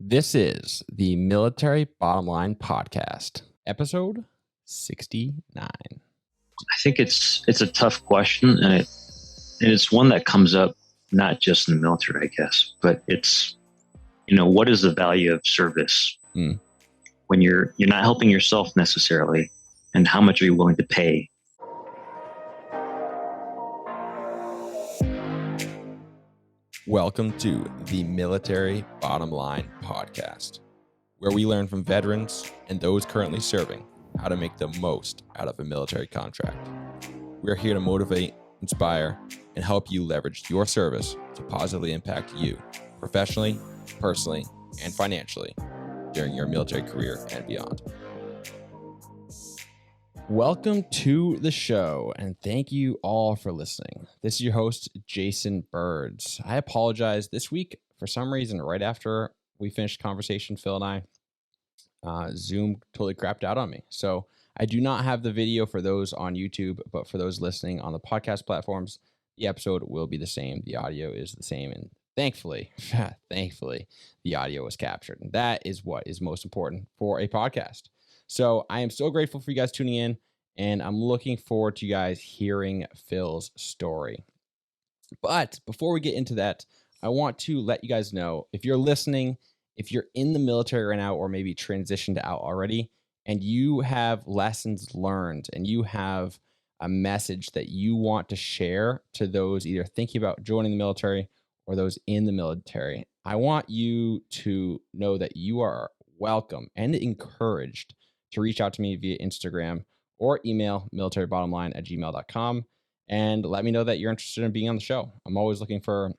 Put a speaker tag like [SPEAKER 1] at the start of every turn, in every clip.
[SPEAKER 1] This is the Military Bottom Line Podcast, episode 69.
[SPEAKER 2] I think it's a tough question, and it's one that comes up not just in the military, I guess, but it's, what is the value of service when you're not helping yourself necessarily, and how much are you willing to pay?
[SPEAKER 1] Welcome to the Military Bottom Line Podcast, where we learn from veterans and those currently serving how to make the most out of a military contract. We're here to motivate, inspire, and help you leverage your service to positively impact you professionally, personally, and financially during your military career and beyond. Welcome to the show, and thank you all for listening. This is your host, Jason Birds. I apologize this week. For some reason, right after we finished conversation, Phil and I, Zoom totally crapped out on me. So I do not have the video for those on YouTube, but for those listening on the podcast platforms, the episode will be the same. The audio is the same, and thankfully, the audio was captured. And that is what is most important for a podcast. So I am so grateful for you guys tuning in, and I'm looking forward to you guys hearing Phil's story. But before we get into that, I want to let you guys know, if you're listening, if you're in the military right now, or maybe transitioned out already, and you have lessons learned and you have a message that you want to share to those either thinking about joining the military or those in the military, I want you to know that you are welcome and encouraged to reach out to me via Instagram or email militarybottomline@gmail.com and let me know that you're interested in being on the show. I'm always looking for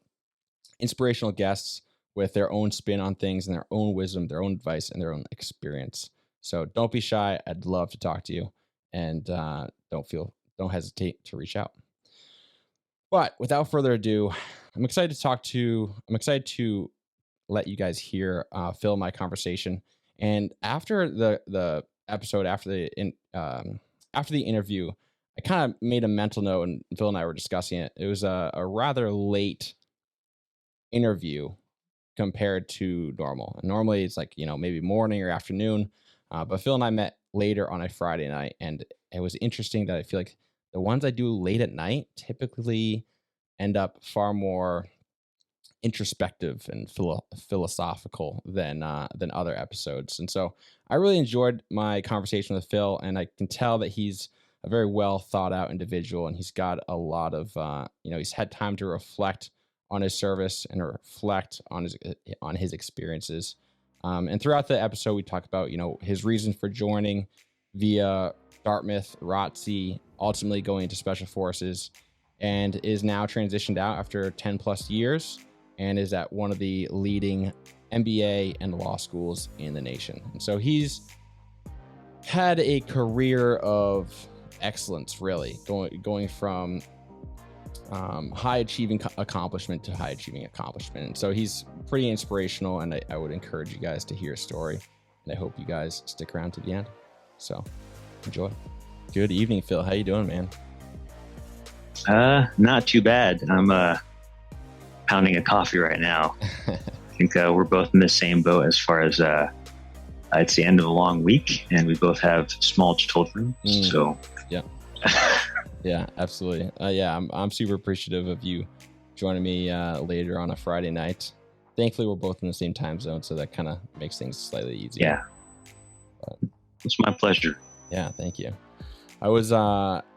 [SPEAKER 1] inspirational guests with their own spin on things and their own wisdom, their own advice, and their own experience. So don't be shy. I'd love to talk to you, and don't hesitate to reach out. But without further ado, I'm excited to let you guys hear Phil and my conversation. And after the episode, after the interview, I kind of made a mental note, and Phil and I were discussing it. It was a rather late interview compared to normal. And normally it's like, maybe morning or afternoon. But Phil and I met later on a Friday night, and it was interesting that I feel like the ones I do late at night typically end up far more introspective and philosophical than other episodes. And so I really enjoyed my conversation with Phil, and I can tell that he's a very well thought out individual, and he's got a lot of he's had time to reflect on his service and reflect on his experiences. And throughout the episode, we talk about his reason for joining via Dartmouth ROTC, ultimately going into Special Forces, and is now transitioned out after 10 plus years, and is at one of the leading MBA and law schools in the nation. And so he's had a career of excellence, really, going from high achieving accomplishment to high achieving accomplishment. And so he's pretty inspirational, and I would encourage you guys to hear his story, and I hope you guys stick around to the end. So enjoy. Good evening, Phil. How you doing, man?
[SPEAKER 2] Not too bad. I'm pounding a coffee right now. I think we're both in the same boat as far as it's the end of a long week, and we both have small children. So
[SPEAKER 1] yeah. Yeah, absolutely. I'm super appreciative of you joining me later on a Friday night. Thankfully, we're both in the same time zone, so that kind of makes things slightly easier.
[SPEAKER 2] Yeah, it's my pleasure.
[SPEAKER 1] Yeah, thank you. I was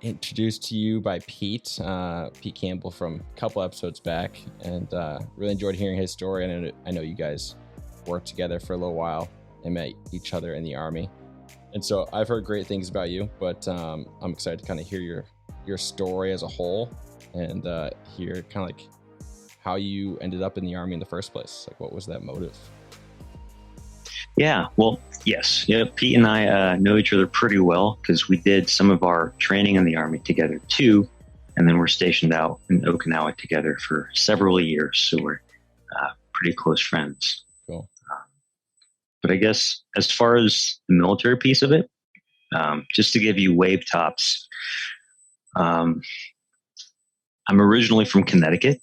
[SPEAKER 1] introduced to you by Pete Campbell from a couple episodes back, and really enjoyed hearing his story. And I know you guys worked together for a little while and met each other in the Army. And so I've heard great things about you, but I'm excited to kind of hear your story as a whole, and hear kind of like how you ended up in the Army in the first place. Like, what was that motive?
[SPEAKER 2] Yeah, well, yes. Yeah, Pete and I know each other pretty well because we did some of our training in the Army together too, and then we're stationed out in Okinawa together for several years, so we're pretty close friends.
[SPEAKER 1] Cool.
[SPEAKER 2] But I guess as far as the military piece of it, just to give you wave tops, I'm originally from Connecticut,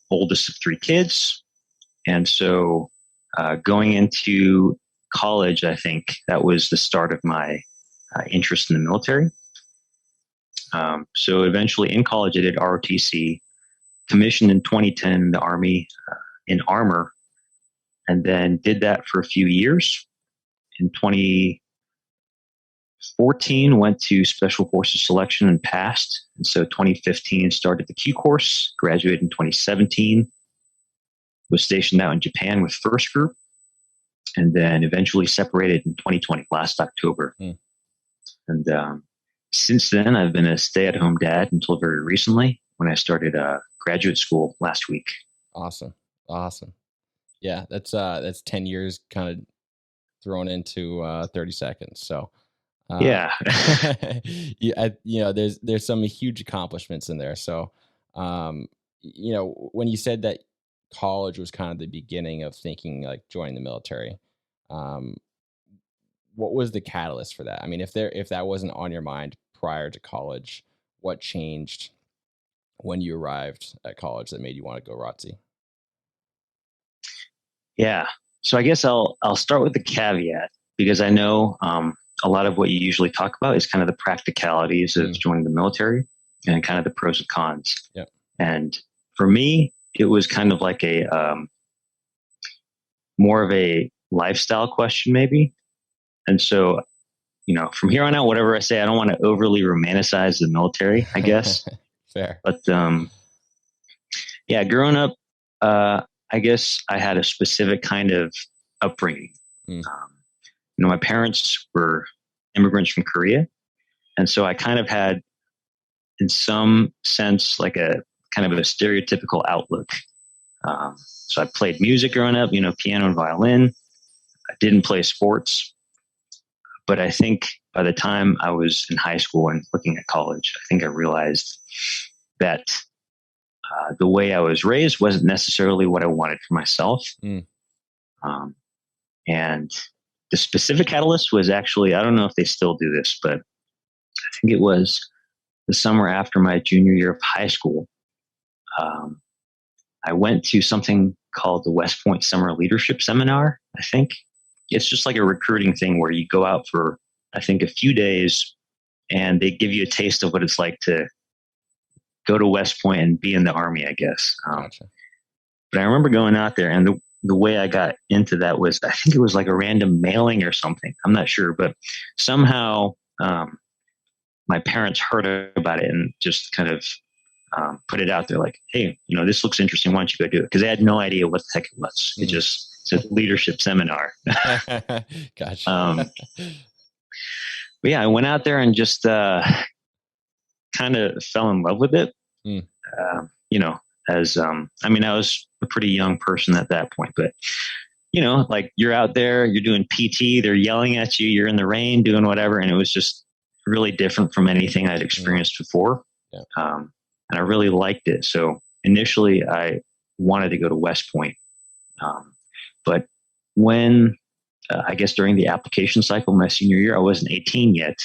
[SPEAKER 2] oldest of three kids, and so Going into college, I think that was the start of my interest in the military. So eventually in college, I did ROTC, commissioned in 2010 in the Army in armor, and then did that for a few years. In 2014, went to Special Forces selection and passed. And so 2015 started the Q course, graduated in 2017, was stationed out in Japan with first group, and then eventually separated in 2020, last October. And since then, I've been a stay-at-home dad until very recently when I started graduate school last week.
[SPEAKER 1] Awesome. Yeah, that's 10 years kind of thrown into 30 seconds. So
[SPEAKER 2] Yeah.
[SPEAKER 1] there's some huge accomplishments in there. So when you said that college was kind of the beginning of thinking like joining the military, what was the catalyst for that? I mean, if that wasn't on your mind prior to college, what changed when you arrived at college that made you want to go ROTC?
[SPEAKER 2] Yeah. So I guess I'll start with the caveat, because I know a lot of what you usually talk about is kind of the practicalities of joining the military and kind of the pros and cons.
[SPEAKER 1] Yep.
[SPEAKER 2] And for me, it was kind of like a more of a lifestyle question, maybe. And so, from here on out, whatever I say, I don't want to overly romanticize the military, I guess.
[SPEAKER 1] Fair.
[SPEAKER 2] But yeah, growing up, I guess I had a specific kind of upbringing. My parents were immigrants from Korea. And so I kind of had, in some sense, like a kind of a stereotypical outlook. So I played music growing up, piano and violin. I didn't play sports. But I think by the time I was in high school and looking at college, I think I realized that the way I was raised wasn't necessarily what I wanted for myself. And the specific catalyst was actually, I don't know if they still do this, but I think it was the summer after my junior year of high school. I went to something called the West Point Summer Leadership Seminar, I think. It's just like a recruiting thing where you go out for, I think, a few days, and they give you a taste of what it's like to go to West Point and be in the Army, I guess.
[SPEAKER 1] Gotcha.
[SPEAKER 2] But I remember going out there, and the way I got into that was, I think it was like a random mailing or something. I'm not sure, but somehow my parents heard about it and just kind of put it out there like, hey, this looks interesting. Why don't you go do it? Because they had no idea what the heck it was. It just said leadership seminar.
[SPEAKER 1] Gotcha.
[SPEAKER 2] But yeah, I went out there and just kind of fell in love with it. I was a pretty young person at that point, but like you're out there, you're doing PT, they're yelling at you, you're in the rain doing whatever. And it was just really different from anything I'd experienced before.
[SPEAKER 1] Yeah.
[SPEAKER 2] And I really liked it. So initially I wanted to go to West Point. But when, I guess during the application cycle, my senior year, I wasn't 18 yet.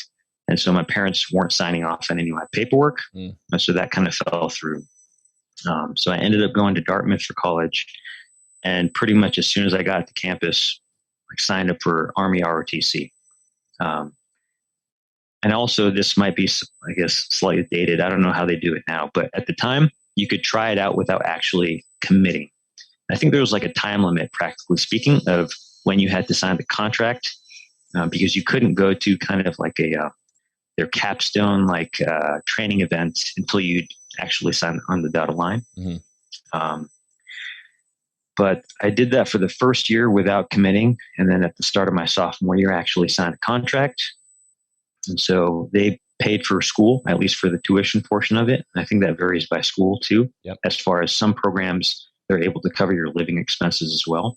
[SPEAKER 2] And so my parents weren't signing off on any of my paperwork. And so that kind of fell through. So I ended up going to Dartmouth for college. And pretty much as soon as I got to campus, I signed up for Army ROTC. And also this might be, I guess, slightly dated. I don't know how they do it now, but at the time you could try it out without actually committing. I think there was like a time limit, practically speaking, of when you had to sign the contract, because you couldn't go to kind of like their capstone training event until you'd actually sign on the dotted line. But I did that for the first year without committing, and then at the start of my sophomore year, I actually signed a contract. And so they paid for school, at least for the tuition portion of it. And I think that varies by school too.
[SPEAKER 1] Yep.
[SPEAKER 2] As far as some programs, they're able to cover your living expenses as well.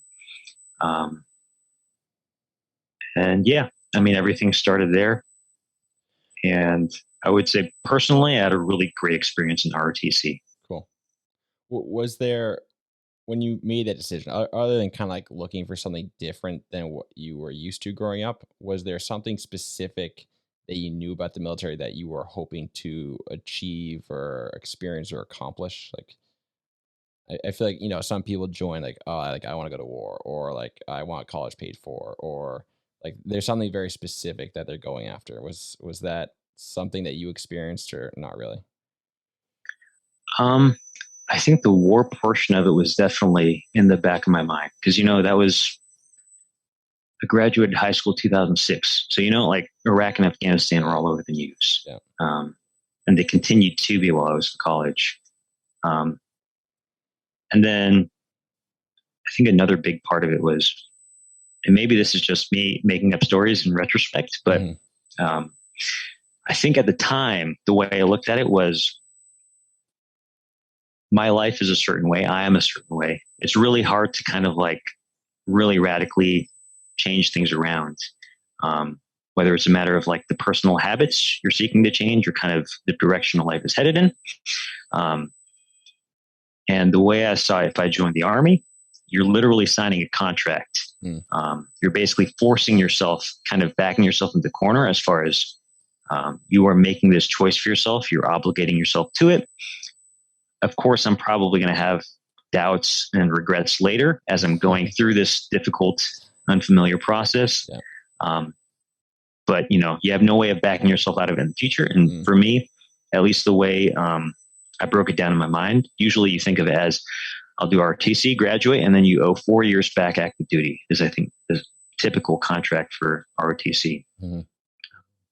[SPEAKER 2] And yeah, everything started there. And I would say personally, I had a really great experience in ROTC.
[SPEAKER 1] Cool. Was there, when you made that decision, other than kind of like looking for something different than what you were used to growing up, was there something specific that you knew about the military that you were hoping to achieve or experience or accomplish? Like, I feel like, some people join like, oh, I want to go to war, or like I want college paid for, or like there's something very specific that they're going after. Was that something that you experienced or not really?
[SPEAKER 2] Um, I think the war portion of it was definitely in the back of my mind because, that was I graduated high school 2006. So, like Iraq and Afghanistan were all over the news.
[SPEAKER 1] Yeah.
[SPEAKER 2] And they continued to be while I was in college. Um, and then I think another big part of it was, and maybe this is just me making up stories in retrospect, but I think at the time, the way I looked at it was my life is a certain way. I am a certain way. It's really hard to kind of like really radically change things around. Whether it's a matter of like the personal habits you're seeking to change or kind of the direction of life is headed in. And the way I saw it, if I joined the Army, you're literally signing a contract. You're basically forcing yourself, kind of backing yourself into the corner as far as you are making this choice for yourself. You're obligating yourself to it. Of course, I'm probably going to have doubts and regrets later as I'm going through this difficult, unfamiliar process.
[SPEAKER 1] Yeah.
[SPEAKER 2] But, you have no way of backing yourself out of it in the future. And for me, at least the way I broke it down in my mind, usually you think of it as I'll do ROTC, graduate, and then you owe 4 years back active duty is, I think, the typical contract for ROTC.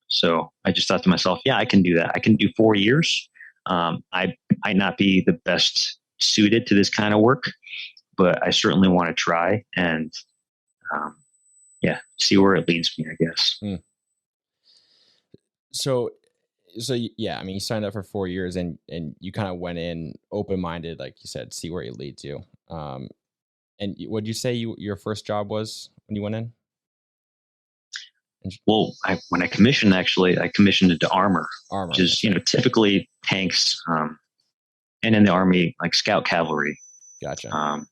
[SPEAKER 2] So I just thought to myself, yeah, I can do that. I can do 4 years. I might not be the best suited to this kind of work, but I certainly want to try and, see where it leads me, I guess.
[SPEAKER 1] So yeah, I mean, you signed up for 4 years and you kind of went in open-minded, like you said, see where it leads you. And what did you say your first job was when you went in?
[SPEAKER 2] Well, when I commissioned, actually, I commissioned into armor, which is, typically tanks, and in the Army, like scout cavalry.
[SPEAKER 1] Gotcha.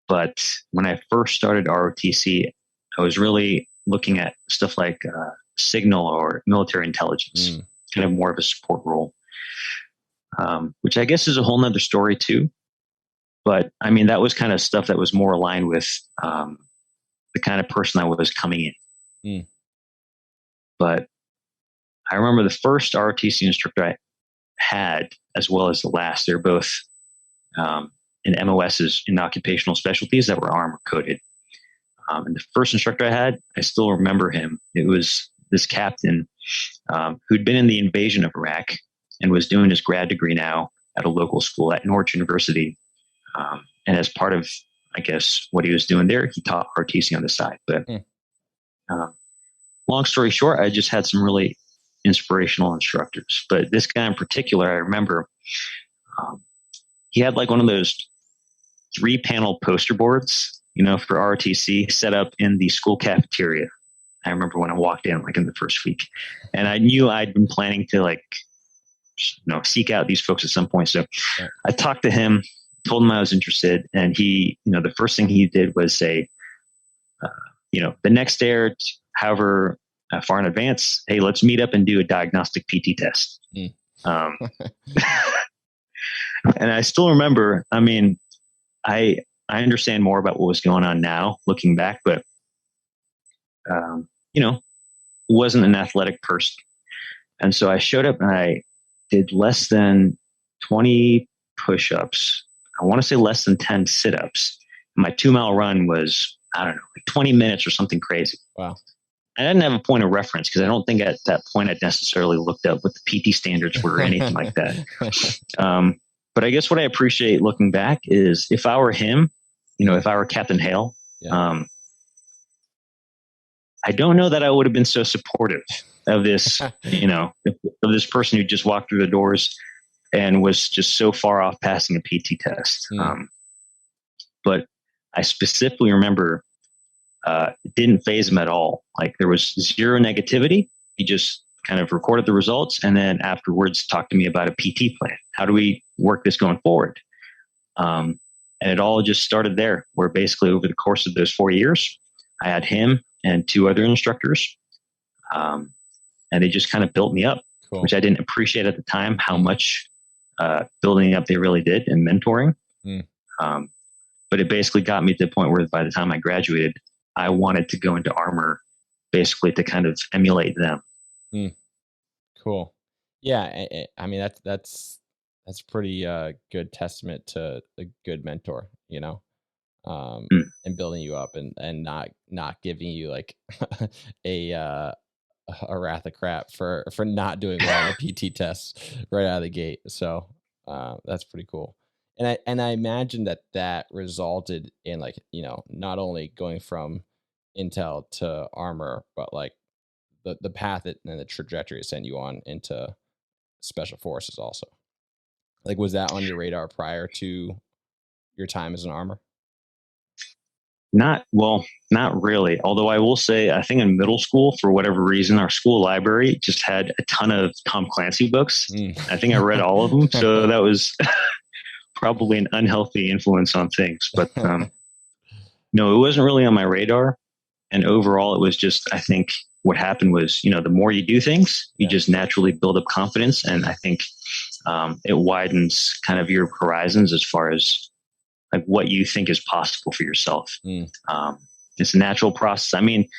[SPEAKER 2] But when I first started ROTC, I was really looking at stuff like signal or military intelligence, kind of more of a support role, which I guess is a whole nother story too. But I mean, that was kind of stuff that was more aligned with the kind of person I was coming in. But I remember the first ROTC instructor I had, as well as the last, they're both in MOSs, in occupational specialties that were armor coded. And the first instructor I had, I still remember him. It was this captain who'd been in the invasion of Iraq and was doing his grad degree now at a local school at Norwich University. And as part of, I guess, what he was doing there, he taught ROTC on the side. But long story short, I just had some really inspirational instructors. But this guy in particular, I remember he had like one of those 3-panel poster boards, for ROTC set up in the school cafeteria. I remember when I walked in, like in the first week, and I knew I'd been planning to seek out these folks at some point. So I talked to him, told him I was interested, and he, the first thing he did was say, the next day or however far in advance, hey, let's meet up and do a diagnostic PT test. And I still remember, I mean, I understand more about what was going on now looking back, but, wasn't an athletic person. And so I showed up and I did less than 20 push-ups. I want to say less than 10 sit-ups. My 2-mile run was, I don't know, like 20 minutes or something crazy.
[SPEAKER 1] Wow.
[SPEAKER 2] I didn't have a point of reference because I don't think at that point I'd necessarily looked up what the PT standards were or anything like that. But I guess what I appreciate looking back is if I were him, if I were Captain Hale, I don't know that I would have been so supportive of this, of this person who just walked through the doors and was just so far off passing a PT test. But I specifically remember it didn't phase him at all. Like there was zero negativity. He just kind of recorded the results and then afterwards talked to me about a PT plan. How do we work this going forward? And it all just started there, where basically over the course of those 4 years, I had him and 2 other instructors. And they just kind of built me up, which I didn't appreciate at the time, how much building up they really did and mentoring. But it basically got me to the point where by the time I graduated, I wanted to go into armor basically to kind of emulate them.
[SPEAKER 1] Cool. Yeah. I mean, that's pretty good testament to a good mentor, and building you up and not giving you like a wrath of crap for not doing well on the PT test right out of the gate. So that's pretty cool. And I imagine that resulted in like, not only going from Intel to armor, but like the path and the trajectory it sent you on into special forces also. Like, was that on your radar prior to your time as an armor?
[SPEAKER 2] Not really. Although I will say, I think in middle school, for whatever reason, our school library just had a ton of Tom Clancy books. I think I read all of them. So that was probably an unhealthy influence on things. But no, it wasn't really on my radar. And overall, it was just, I think what happened was, the more you do things, you just naturally build up confidence. And I think it widens kind of your horizons as far as like what you think is possible for yourself. It's a natural process. I mean,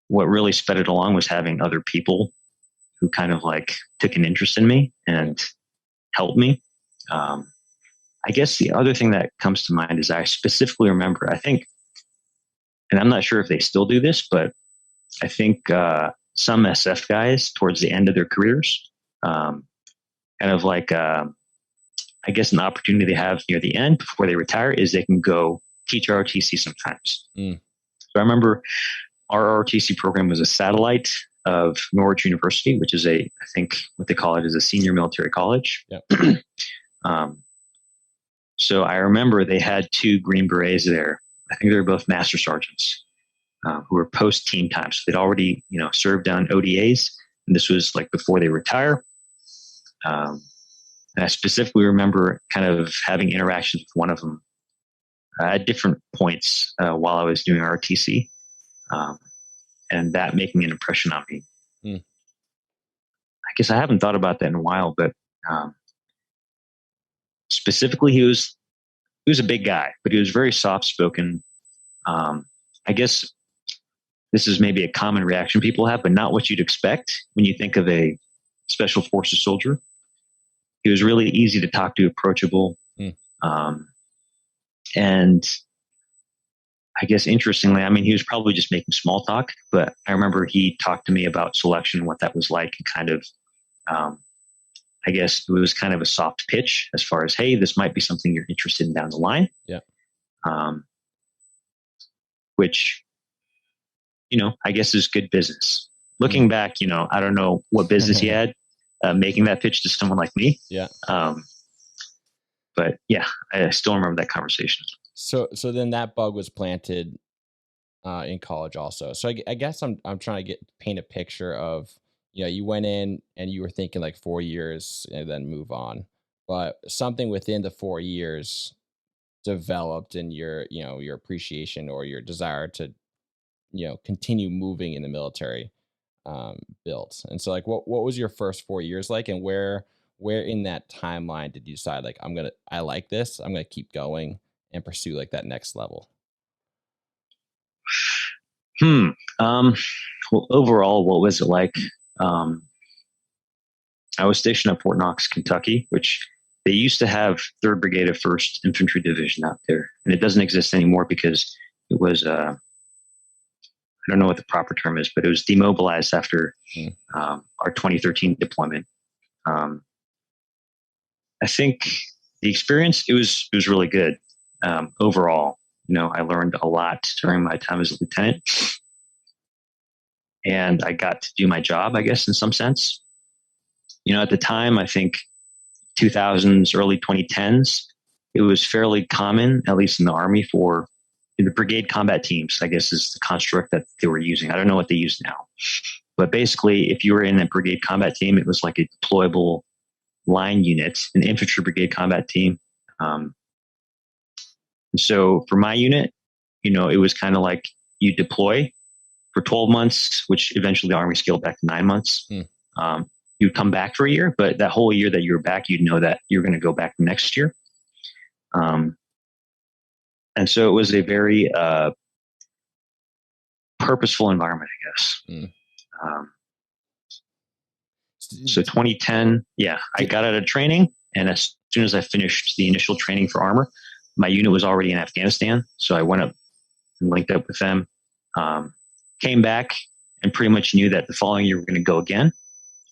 [SPEAKER 2] what really sped it along was having other people who kind of like took an interest in me and helped me. I guess the other thing that comes to mind is I specifically remember, I think, and I'm not sure if they still do this, but I think some SF guys towards the end of their careers, kind of like, I guess an opportunity they have near the end before they retire is they can go teach ROTC sometimes. So I remember our ROTC program was a satellite of Norwich University, which is I think what they call it is a senior military college.
[SPEAKER 1] Yep.
[SPEAKER 2] So I remember they had 2 Green Berets there. I think they were both master sergeants who were post team time. So they'd already, served on ODAs. And this was like before they retire. And I specifically remember kind of having interactions with one of them at different points while I was doing ROTC. And that making an impression on me. I guess I haven't thought about that in a while, but specifically he was a big guy, but he was very soft spoken. I guess this is maybe a common reaction people have, but not what you'd expect when you think of a special forces soldier. He was really easy to talk to, approachable. And I guess interestingly, I mean, he was probably just making small talk, but I remember he talked to me about selection, what that was like, and kind of, I guess it was kind of a soft pitch as far as, hey, this might be something you're interested in down the line.
[SPEAKER 1] Yeah.
[SPEAKER 2] Which, I guess is good business. Looking back, I don't know what business he had making that pitch to someone like me.
[SPEAKER 1] Yeah.
[SPEAKER 2] But yeah, I still remember that conversation.
[SPEAKER 1] So then that bug was planted in college also. So I guess I'm trying to paint a picture of, you went in and you were thinking like 4 years and then move on, but something within the 4 years developed in your appreciation or your desire to, continue moving in the military built. And so like, what was your first 4 years like, and where in that timeline did you decide like, I like this, I'm going to keep going and pursue like that next level?
[SPEAKER 2] Well, overall, what was it like? I was stationed at Fort Knox, Kentucky, which they used to have 3rd Brigade of 1st Infantry Division out there. And it doesn't exist anymore because it was, I don't know what the proper term is, but it was demobilized after our 2013 deployment. I think the experience, it was really good. Overall, I learned a lot during my time as a lieutenant, and I got to do my job, I guess, in some sense. At the time, I think 2000s, early 2010s, it was fairly common, at least in the Army, for the brigade combat teams, I guess is the construct that they were using. I don't know what they use now, but basically if you were in a brigade combat team, it was like a deployable line unit, an infantry brigade combat team. So for my unit, it was kind of like you deploy for 12 months, which eventually the Army scaled back to 9 months. You'd come back for a year, but that whole year that you were back, you'd know that you're going to go back next year. And so it was a very purposeful environment, I guess. So 2010, I got out of training, and as soon as I finished the initial training for armor, my unit was already in Afghanistan. So I went up and linked up with them, came back, and pretty much knew that the following year we're going to go again.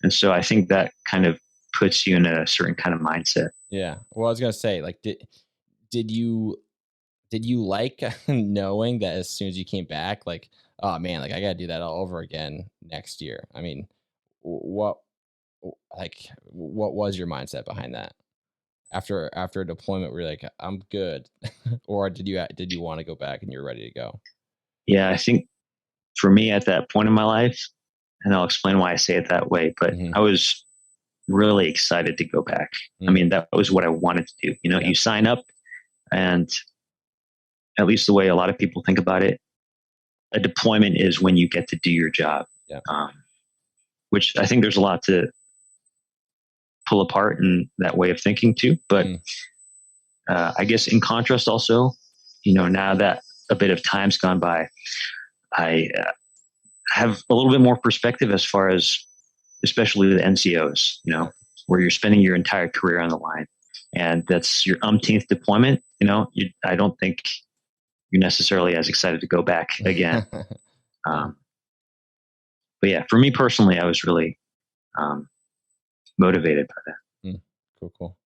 [SPEAKER 2] And so I think that kind of puts you in a certain kind of mindset.
[SPEAKER 1] Yeah. Well, I was going to say, like, did you like knowing that as soon as you came back, like, oh man, like I got to do that all over again next year? I mean, what was your mindset behind that? After a deployment, where you're like, I'm good, or did you want to go back and you're ready to go?
[SPEAKER 2] Yeah, I think for me at that point in my life, and I'll explain why I say it that way, but I was really excited to go back. I mean, that was what I wanted to do. You sign up, and at least the way a lot of people think about it, a deployment is when you get to do your job, which I think there's a lot to pull apart in that way of thinking too. But I guess in contrast also, now that a bit of time's gone by, I have a little bit more perspective as far as especially the NCOs, where you're spending your entire career on the line, and that's your umpteenth deployment. I don't think you're necessarily as excited to go back again. But yeah, for me personally, I was really motivated by that.
[SPEAKER 1] Cool.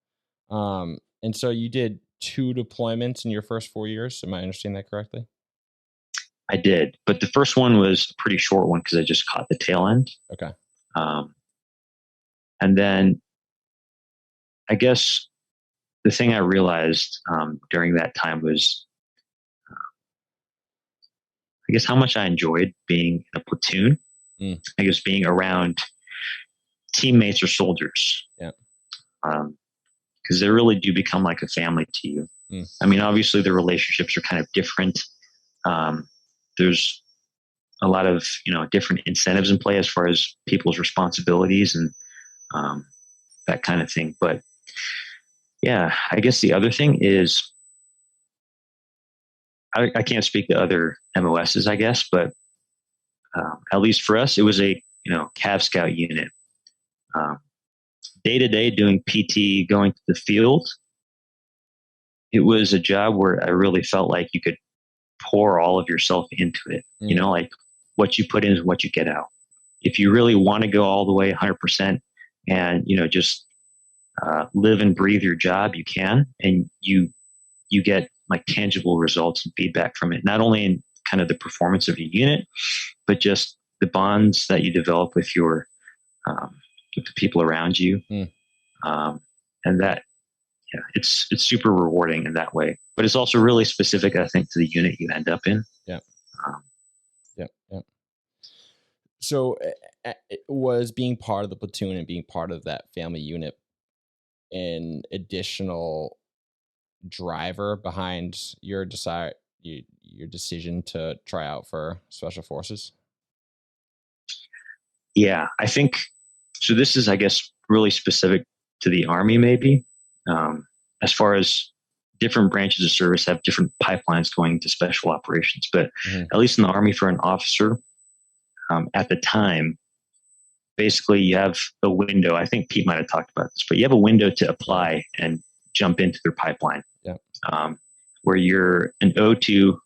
[SPEAKER 1] And so you did 2 deployments in your first 4 years. Am I understanding that correctly?
[SPEAKER 2] I did, but the first one was a pretty short one because I just caught the tail end.
[SPEAKER 1] Okay.
[SPEAKER 2] And then I guess the thing I realized during that time was, I guess, how much I enjoyed being in a platoon. I guess being around teammates or soldiers.
[SPEAKER 1] Yeah.
[SPEAKER 2] Because they really do become like a family to you. I mean, obviously the relationships are kind of different. There's a lot of, different incentives in play as far as people's responsibilities and that kind of thing. But yeah, I guess the other thing is, I can't speak to other MOSs, I guess, but at least for us, it was a, Cav Scout unit. Day to day doing PT, going to the field, it was a job where I really felt like you could pour all of yourself into it. Like what you put in is what you get out. If you really want to go all the way 100% and, just live and breathe your job, you can, and you get like tangible results and feedback from it, not only in kind of the performance of your unit, but just the bonds that you develop with your with the people around you. And that, it's super rewarding in that way, but it's also really specific, I think, to the unit you end up in.
[SPEAKER 1] Yeah. So it was being part of the platoon and being part of that family unit an additional driver behind your decision to try out for Special Forces?
[SPEAKER 2] Yeah, I think so. This is, I guess, really specific to the Army, maybe. As far as different branches of service have different pipelines going to special operations, but at least in the Army, for an officer, at the time, basically you have a window. I think Pete might have talked about this, but you have a window to apply and jump into their pipeline. Where you're an O2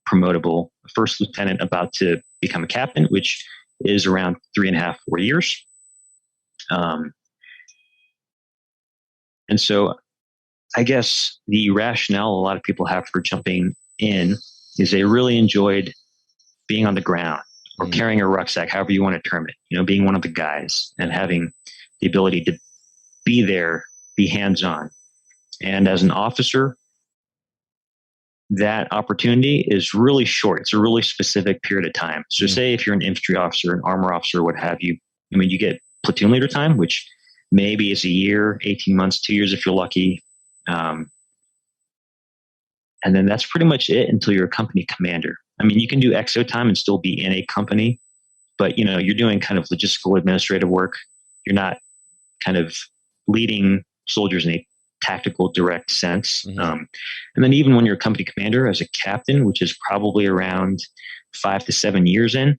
[SPEAKER 2] promotable first lieutenant about to become a captain, which is around 3.5, 4 years. And so I guess the rationale a lot of people have for jumping in is they really enjoyed being on the ground or carrying a rucksack, however you want to term it, being one of the guys and having the ability to be there, be hands-on. And as an officer, that opportunity is really short. It's a really specific period of time. So say if you're an infantry officer, an armor officer, what have you, you get platoon leader time, which maybe is a year, 18 months, 2 years if you're lucky. And then that's pretty much it until you're a company commander. You can do XO time and still be in a company, but you're doing kind of logistical administrative work. You're not kind of leading soldiers in a tactical, direct sense.
[SPEAKER 1] Mm-hmm.
[SPEAKER 2] And then even when you're a company commander as a captain, which is probably around 5 to 7 years in,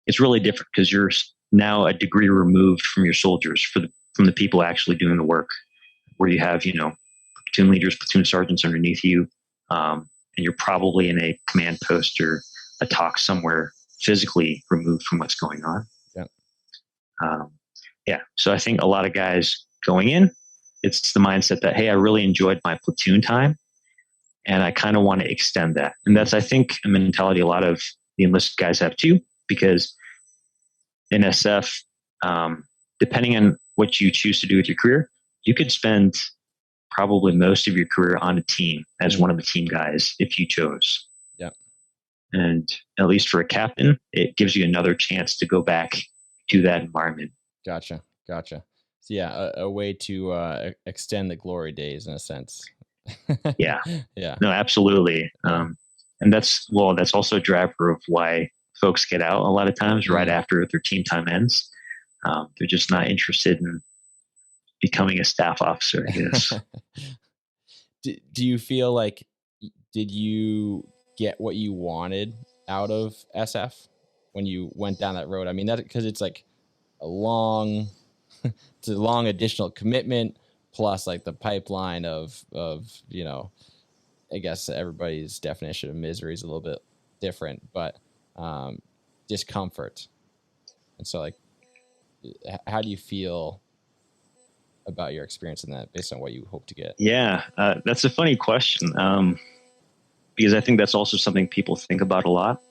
[SPEAKER 2] it's really different because you're now a degree removed from your soldiers from the people actually doing the work, where you have, platoon leaders, platoon sergeants underneath you. And you're probably in a command post or a talk somewhere physically removed from what's going on.
[SPEAKER 1] Yeah.
[SPEAKER 2] So I think a lot of guys going in, it's the mindset that, hey, I really enjoyed my platoon time and I kind of want to extend that. And that's, I think, a mentality a lot of the enlisted guys have too, because in SF, depending on what you choose to do with your career, you could spend probably most of your career on a team as one of the team guys if you chose.
[SPEAKER 1] Yeah.
[SPEAKER 2] And at least for a captain, it gives you another chance to go back to that environment.
[SPEAKER 1] Gotcha. So yeah, a way to extend the glory days in a sense.
[SPEAKER 2] Yeah.
[SPEAKER 1] Yeah.
[SPEAKER 2] No, absolutely. And that's also a driver of why folks get out a lot of times right after their team time ends. They're just not interested in becoming a staff officer, I guess.
[SPEAKER 1] Do you feel like, did you get what you wanted out of SF when you went down that road? I mean, that because it's like a long additional commitment, plus like the pipeline of I guess everybody's definition of misery is a little bit different, but discomfort. And so, like, how do you feel about your experience in that based on what you hope to get?
[SPEAKER 2] Yeah, that's a funny question, because I think that's also something people think about a lot,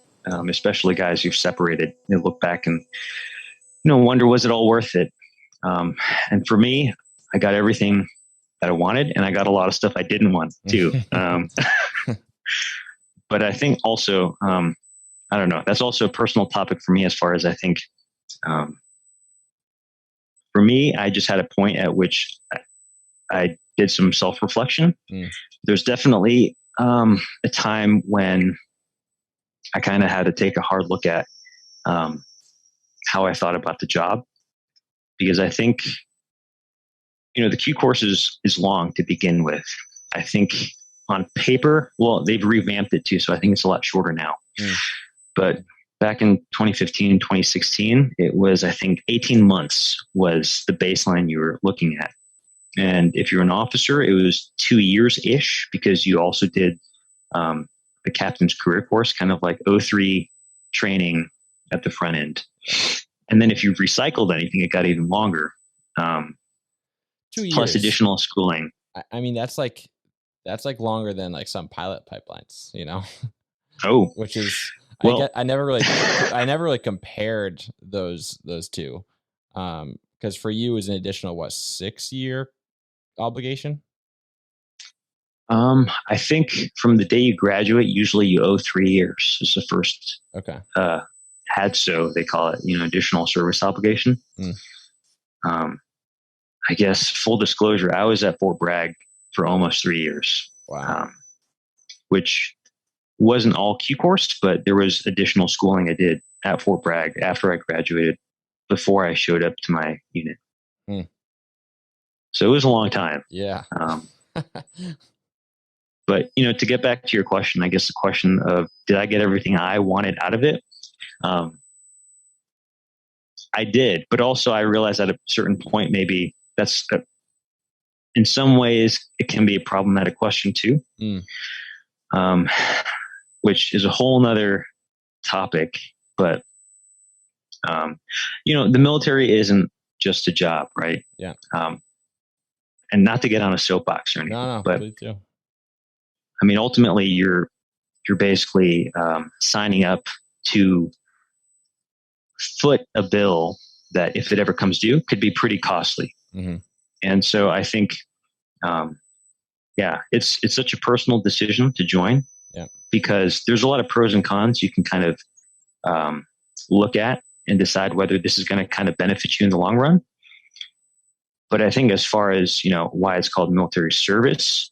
[SPEAKER 2] especially guys who've separated. They look back and wonder, was it all worth it? And for me, I got everything that I wanted, and I got a lot of stuff I didn't want too. But I think also, I don't know, that's also a personal topic for me, as far as I think, for me, I just had a point at which I did some self-reflection. There's definitely a time when I kind of had to take a hard look at how I thought about the job, because I think, the Q course is long to begin with. I think on paper, well, they've revamped it too, so I think it's a lot shorter now. But back in 2015, 2016, it was, I think, 18 months was the baseline you were looking at. And if you're an officer, it was 2 years-ish, because you also did the captain's career course, kind of like O3 training at the front end. And then if you recycled anything, it got even longer.
[SPEAKER 1] 2 years.
[SPEAKER 2] Plus additional schooling.
[SPEAKER 1] I mean, that's like longer than like some pilot pipelines,
[SPEAKER 2] Oh,
[SPEAKER 1] which is,
[SPEAKER 2] well,
[SPEAKER 1] I never really compared those two. Because for you is an additional 6-year obligation?
[SPEAKER 2] I think from the day you graduate, usually you owe 3 years. It's the first HADSO, they call it, additional service obligation. I guess full disclosure, I was at Fort Bragg for almost 3 years.
[SPEAKER 1] Wow.
[SPEAKER 2] Which wasn't all Q course, but there was additional schooling I did at Fort Bragg after I graduated, before I showed up to my unit. So it was a long time.
[SPEAKER 1] Yeah.
[SPEAKER 2] But, to get back to your question, I guess the question of, did I get everything I wanted out of it? I did, but also I realized at a certain point, maybe that's, in some ways, it can be a problematic question too, which is a whole nother topic. But, the military isn't just a job, right?
[SPEAKER 1] Yeah.
[SPEAKER 2] And not to get on a soapbox or anything,
[SPEAKER 1] no,
[SPEAKER 2] but
[SPEAKER 1] please do.
[SPEAKER 2] I mean, ultimately, you're basically signing up to foot a bill that, if it ever comes due, could be pretty costly. And so I think, it's such a personal decision to join, because there's a lot of pros and cons you can kind of look at and decide whether this is going to kind of benefit you in the long run. But I think as far as, why it's called military service,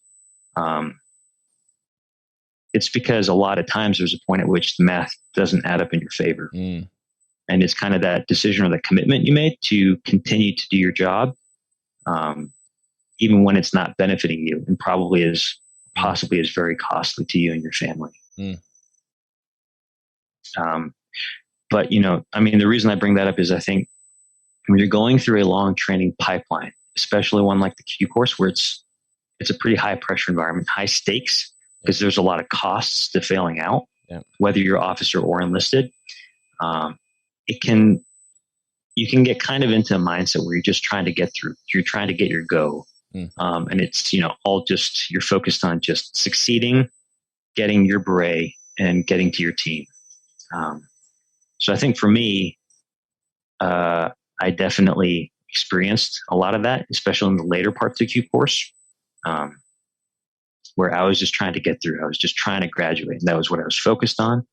[SPEAKER 2] it's because a lot of times there's a point at which the math doesn't add up in your favor. And it's kind of that decision or that commitment you made to continue to do your job. even when it's not benefiting you, and probably is possibly is very costly to you and your family. But the reason I bring that up is I think when you're going through a long training pipeline, especially one like the Q course, where it's a pretty high pressure environment, high stakes, because there's a lot of costs to failing out, whether you're officer or enlisted. You can get kind of into a mindset where you're just trying to get through. You're trying to get your go. And it's, all just, you're focused on just succeeding, getting your beret, and getting to your team. So I think for me, I definitely experienced a lot of that, especially in the later parts of the Q course, where I was just trying to get through. I was just trying to graduate. And that was what I was focused on.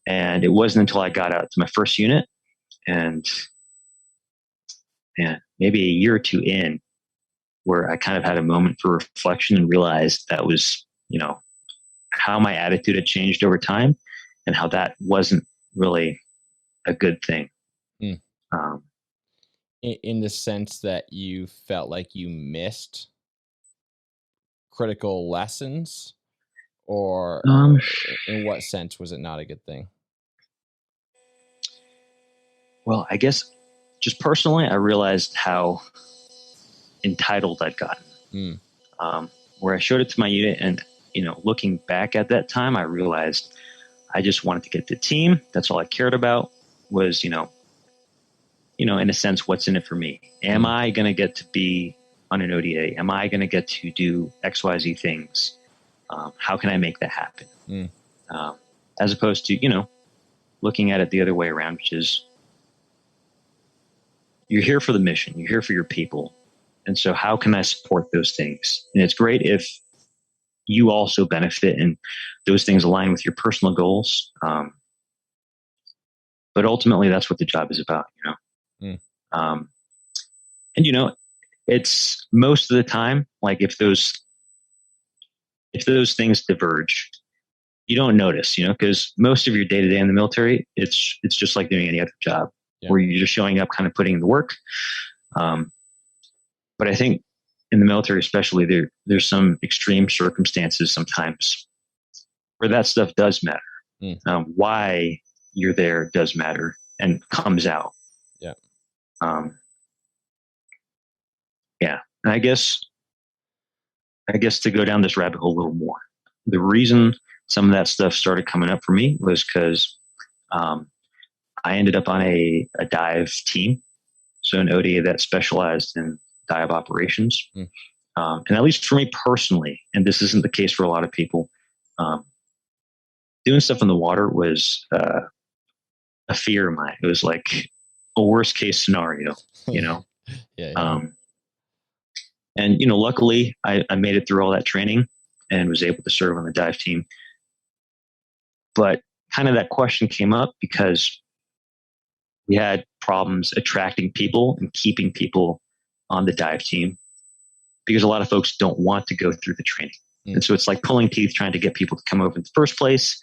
[SPEAKER 2] And it wasn't until I got out to my first unit and maybe a year or two in, where I kind of had a moment for reflection and realized that was, how my attitude had changed over time and how that wasn't really a good thing.
[SPEAKER 1] In the sense that you felt like you missed critical lessons, or in what sense was it not a good thing?
[SPEAKER 2] Well, I guess just personally, I realized how entitled I'd gotten. Where I showed it to my unit, and looking back at that time, I realized I just wanted to get the team. That's all I cared about was, in a sense, what's in it for me? Am I going to get to be on an ODA? Am I going to get to do XYZ things? How can I make that happen? As opposed to, looking at it the other way around, which is you're here for the mission. You're here for your people. And so how can I support those things? And it's great if you also benefit and those things align with your personal goals. But ultimately, that's what the job is about, and, it's most of the time, like if those things diverge, you don't notice, because most of your day to day in the military, it's just like doing any other job where you're just showing up, kind of putting in the work. But I think in the military, especially, there's some extreme circumstances sometimes where that stuff does matter. Why you're there does matter and comes out. And I guess to go down this rabbit hole a little more, the reason some of that stuff started coming up for me was because I ended up on a dive team, so an ODA that specialized in dive operations. And at least for me personally, and this isn't the case for a lot of people, doing stuff in the water was a fear of mine. It was like a worst case scenario, and luckily I made it through all that training and was able to serve on the dive team. But kind of that question came up because we had problems attracting people and keeping people on the dive team because a lot of folks don't want to go through the training. And so it's like pulling teeth trying to get people to come over in the first place.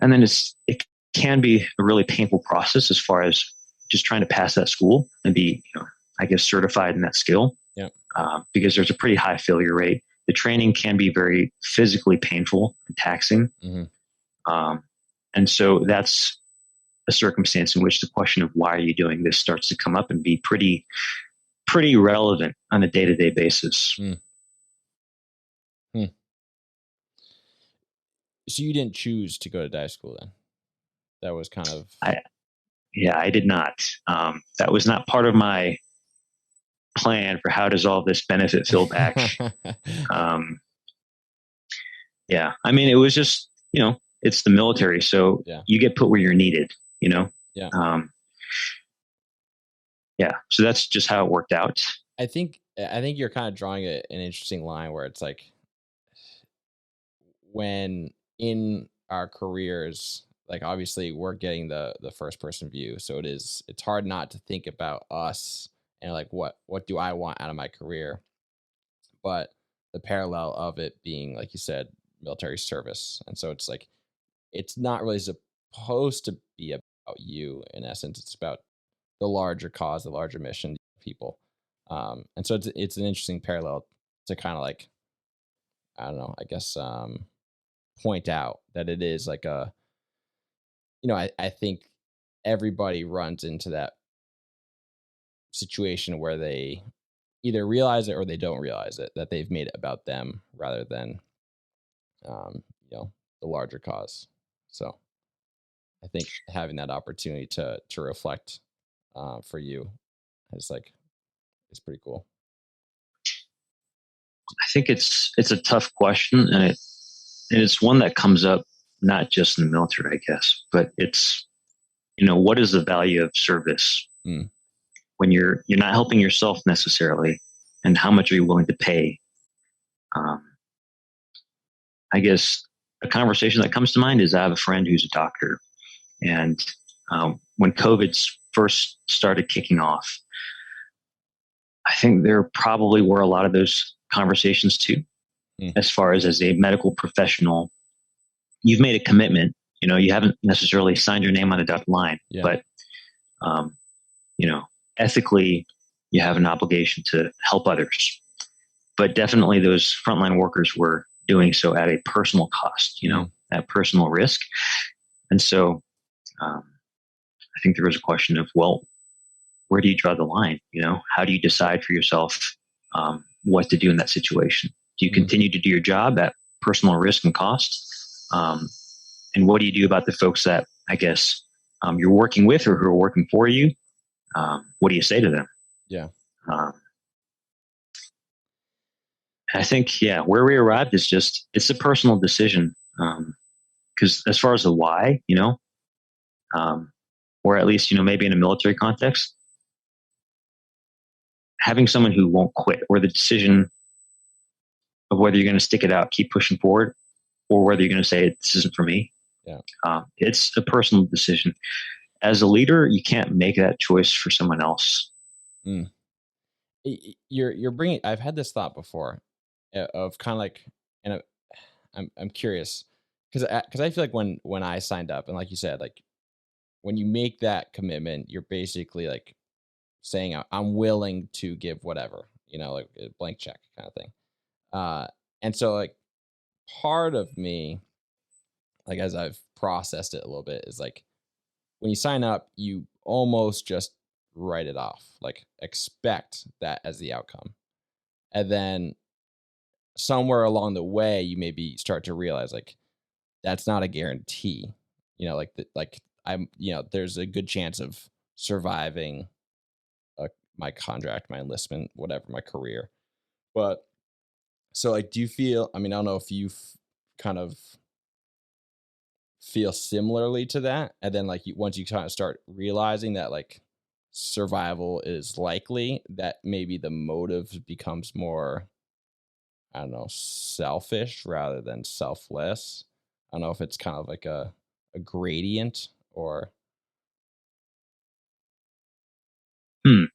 [SPEAKER 2] And then it can be a really painful process as far as just trying to pass that school and be, certified in that skill. Because there's a pretty high failure rate. The training can be very physically painful and taxing. And so that's a circumstance in which the question of why are you doing this starts to come up and be pretty relevant on a day-to-day basis.
[SPEAKER 1] So you didn't choose to go to dive school then? That was kind of...
[SPEAKER 2] I did not. That was not part of my plan for how does all this benefit Phil back. It was just, it's the military. So you get put where you're needed, so that's just how it worked out.
[SPEAKER 1] I think you're kind of drawing an interesting line where it's like, when in our careers, like obviously we're getting the first person view. So it's hard not to think about us and like, what do I want out of my career? But the parallel of it being, like you said, military service. And so it's like, it's not really supposed to be about you in essence. It's about the larger cause, the larger mission, people. And so it's an interesting parallel to kind of like, I don't know, I guess, point out that it is like I think everybody runs into that situation where they either realize it or they don't realize it, that they've made it about them rather than, um, the larger cause. So I think having that opportunity to reflect for you is like, is pretty cool.
[SPEAKER 2] I think it's a tough question, and it's one that comes up not just in the military, I guess, but it's, what is the value of service when you're not helping yourself necessarily, and how much are you willing to pay? I guess a conversation that comes to mind is I have a friend who's a doctor, and when COVID first started kicking off, I think there probably were a lot of those conversations too. As far as a medical professional, you've made a commitment. You haven't necessarily signed your name on a dotted line, but ethically, you have an obligation to help others. But definitely, those frontline workers were doing so at a personal cost, at personal risk. And so, I think there was a question of, well, where do you draw the line? How do you decide for yourself what to do in that situation? Do you continue to do your job at personal risk and cost? And what do you do about the folks that, I guess, you're working with or who are working for you? What do you say to them?
[SPEAKER 1] Yeah.
[SPEAKER 2] I think, where we arrived is it's a personal decision. Because as far as the why, or at least, maybe in a military context, having someone who won't quit, or the decision of whether you're going to stick it out, keep pushing forward, or whether you're going to say, this isn't for me.
[SPEAKER 1] Yeah.
[SPEAKER 2] It's a personal decision. As a leader, you can't make that choice for someone else.
[SPEAKER 1] You're bringing, I've had this thought before of kind of like, and I'm curious because I feel like when I signed up, and like you said, like when you make that commitment, you're basically like saying I'm willing to give whatever, like a blank check kind of thing. And so like part of me, like as I've processed it a little bit, is like when you sign up, you almost just write it off, like expect that as the outcome. And then somewhere along the way, you maybe start to realize like that's not a guarantee, like I'm, there's a good chance of surviving my contract, my enlistment, whatever, my career. But so like, do you feel, I mean, I don't know if you kind of feel similarly to that. And then like once you kind of start realizing that like survival is likely, that maybe the motive becomes more, I don't know, selfish rather than selfless. I don't know if it's kind of like a gradient or.
[SPEAKER 2] I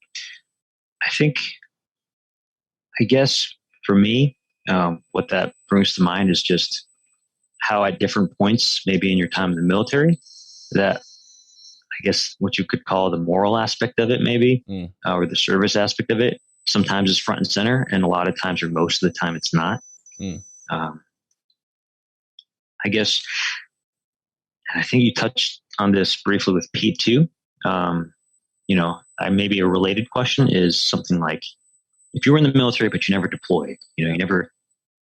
[SPEAKER 2] think, I guess for me, what that brings to mind is just how at different points, maybe in your time in the military, that I guess what you could call the moral aspect of it, maybe, or the service aspect of it, sometimes is front and center, and a lot of times, or most of the time, it's not. I guess, and I think you touched on this briefly with Pete too. Maybe a related question is something like, if you were in the military but you never deployed, you never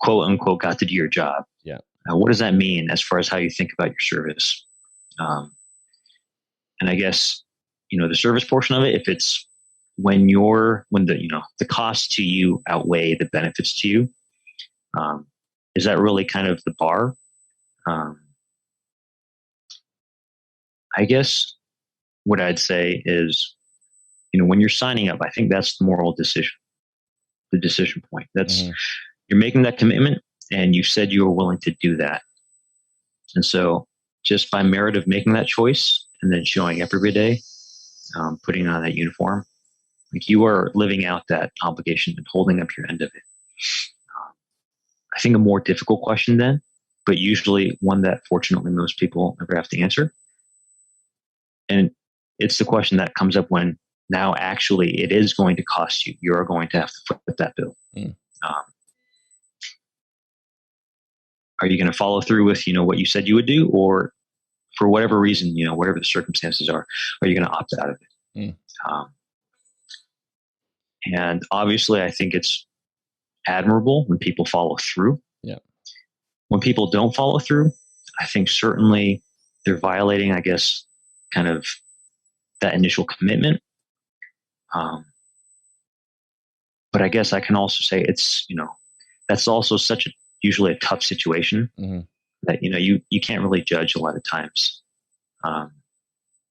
[SPEAKER 2] quote unquote got to do your job.
[SPEAKER 1] Yeah.
[SPEAKER 2] What does that mean as far as how you think about your service? And I guess, the service portion of it, if it's when the costs to you outweigh the benefits to you, is that really kind of the bar? I guess what I'd say is, when you're signing up, I think that's the moral decision, the decision point. That's you're making that commitment, and you said you were willing to do that. And so just by merit of making that choice and then showing up every day, putting on that uniform, like you are living out that obligation and holding up your end of it. I think a more difficult question then, but usually one that fortunately most people never have to answer. And it's the question that comes up when now actually it is going to cost you. You're going to have to foot that bill. Are you going to follow through with, what you said you would do, or for whatever reason, whatever the circumstances are you going to opt out of it? And obviously I think it's admirable when people follow through.
[SPEAKER 1] Yeah.
[SPEAKER 2] When people don't follow through, I think certainly they're violating, I guess, kind of that initial commitment. But I guess I can also say it's, that's also usually a tough situation that, you can't really judge a lot of times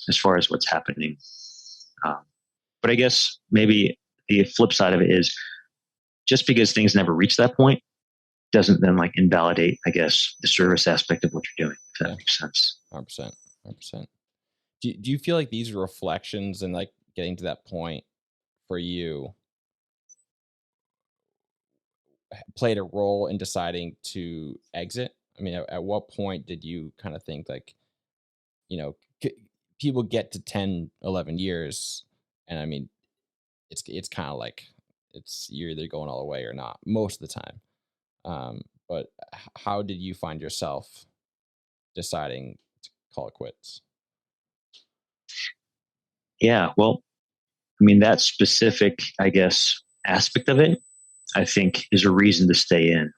[SPEAKER 2] as far as what's happening. But I guess maybe the flip side of it is just because things never reach that point doesn't then invalidate, I guess, the service aspect of what you're doing, if that makes sense.
[SPEAKER 1] 100%. 100%. Do you feel like these reflections and getting to that point for you played a role in deciding to exit? I mean, at what point did you kind of think people get to 10, 11 years, and I mean, it's kind of you're either going all the way or not most of the time. But how did you find yourself deciding to call it quits?
[SPEAKER 2] Yeah, well, I mean, that specific, I guess, aspect of it, I think is a reason to stay in.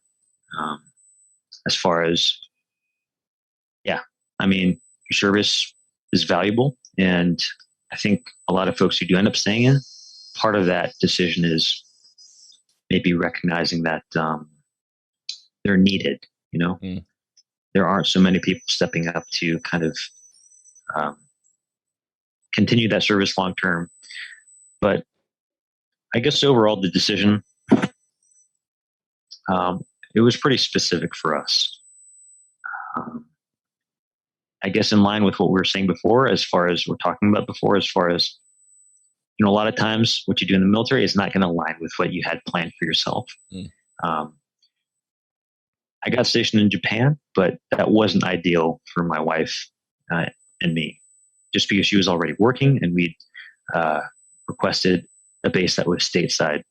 [SPEAKER 2] As far as, I mean, your service is valuable. And I think a lot of folks who do end up staying in, part of that decision is maybe recognizing that they're needed, There aren't so many people stepping up to kind of continue that service long term. But I guess overall the decision, it was pretty specific for us. I guess in line with what we were saying before, as far as we're talking about before, as far as, a lot of times what you do in the military is not going to align with what you had planned for yourself. I got stationed in Japan, but that wasn't ideal for my wife and me, just because she was already working and we'd requested a base that was stateside.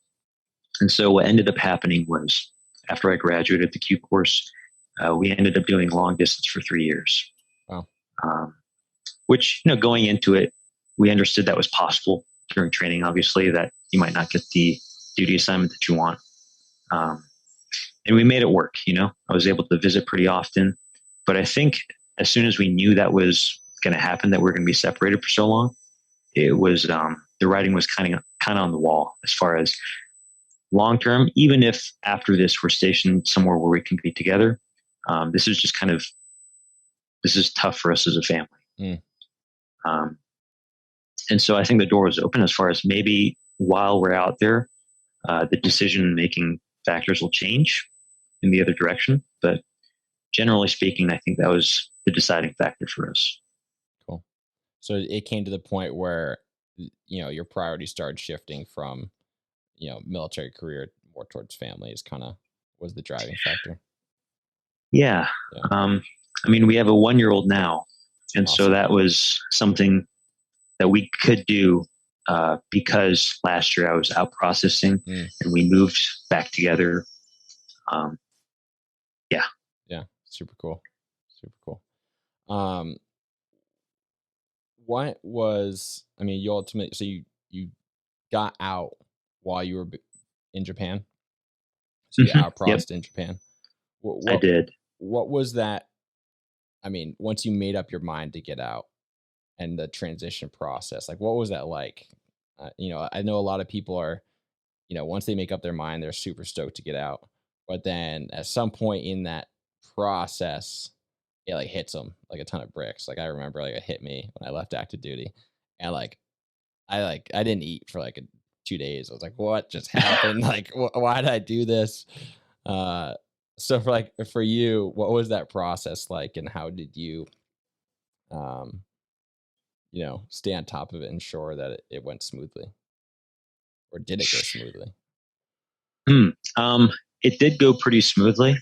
[SPEAKER 2] And so what ended up happening was after I graduated the Q course, we ended up doing long distance for 3 years.
[SPEAKER 1] Wow.
[SPEAKER 2] Which, going into it, we understood that was possible during training, obviously, that you might not get the duty assignment that you want. And we made it work, I was able to visit pretty often. But I think as soon as we knew that was going to happen, that we were going to be separated for so long, it was the writing was kind of on the wall as far as long term. Even if after this we're stationed somewhere where we can be together, this is tough for us as a family. And so I think the door was open as far as maybe while we're out there, the decision-making factors will change in the other direction. But generally speaking, I think that was the deciding factor for us.
[SPEAKER 1] Cool. So it came to the point where, your priorities started shifting from, military career more towards family was the driving factor.
[SPEAKER 2] Yeah. I mean, we have a 1-year-old now. And awesome. So that was something that we could do because last year I was out processing and we moved back together.
[SPEAKER 1] Yeah. Super cool. What was, you ultimately, so you got out while you were in Japan? So you out processed in Japan?
[SPEAKER 2] I did.
[SPEAKER 1] What was that? Once you made up your mind to get out and the transition process, what was that like? I know a lot of people are, once they make up their mind, they're super stoked to get out. But then at some point in that process, it hits them like a ton of bricks. I remember it hit me when I left active duty, and I didn't eat for 2 days. I was like, what just happened? Why did I do this? So for you, what was that process like, and how did you, stay on top of it and ensure that it went smoothly, or did it go smoothly?
[SPEAKER 2] It did go pretty smoothly.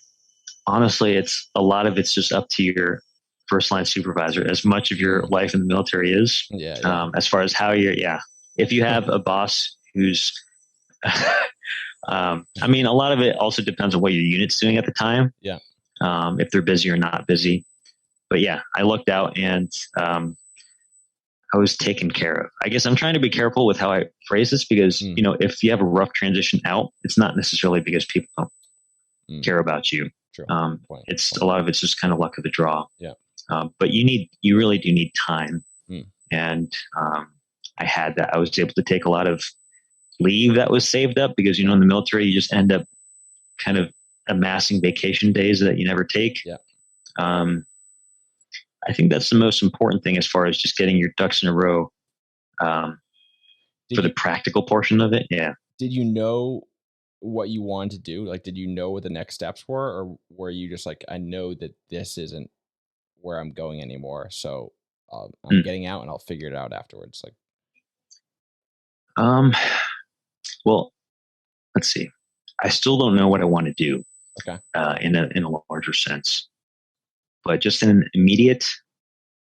[SPEAKER 2] Honestly, a lot of it's just up to your first line supervisor, as much of your life in the military is.
[SPEAKER 1] Yeah.
[SPEAKER 2] As far as how if you have a boss who's, I mean, a lot of it also depends on what your unit's doing at the time.
[SPEAKER 1] Yeah.
[SPEAKER 2] If they're busy or not busy. But yeah, I looked out and I was taken care of. I guess I'm trying to be careful with how I phrase this because, if you have a rough transition out, it's not necessarily because people don't care about you.
[SPEAKER 1] True.
[SPEAKER 2] A lot of it's just kind of luck of the draw.
[SPEAKER 1] Yeah.
[SPEAKER 2] But you really do need time. And I had that. I was able to take a lot of leave that was saved up because, in the military, you just end up kind of amassing vacation days that you never take.
[SPEAKER 1] Yeah.
[SPEAKER 2] I think that's the most important thing as far as just getting your ducks in a row for the practical portion of it. Yeah.
[SPEAKER 1] Did you know what you wanted to do? Like, did you know what the next steps were, or were you just like, I know that this isn't where I'm going anymore, so I'm getting out and I'll figure it out afterwards? Like,
[SPEAKER 2] well, let's see. I still don't know what I want to do.
[SPEAKER 1] Okay.
[SPEAKER 2] In a larger sense, but just in an immediate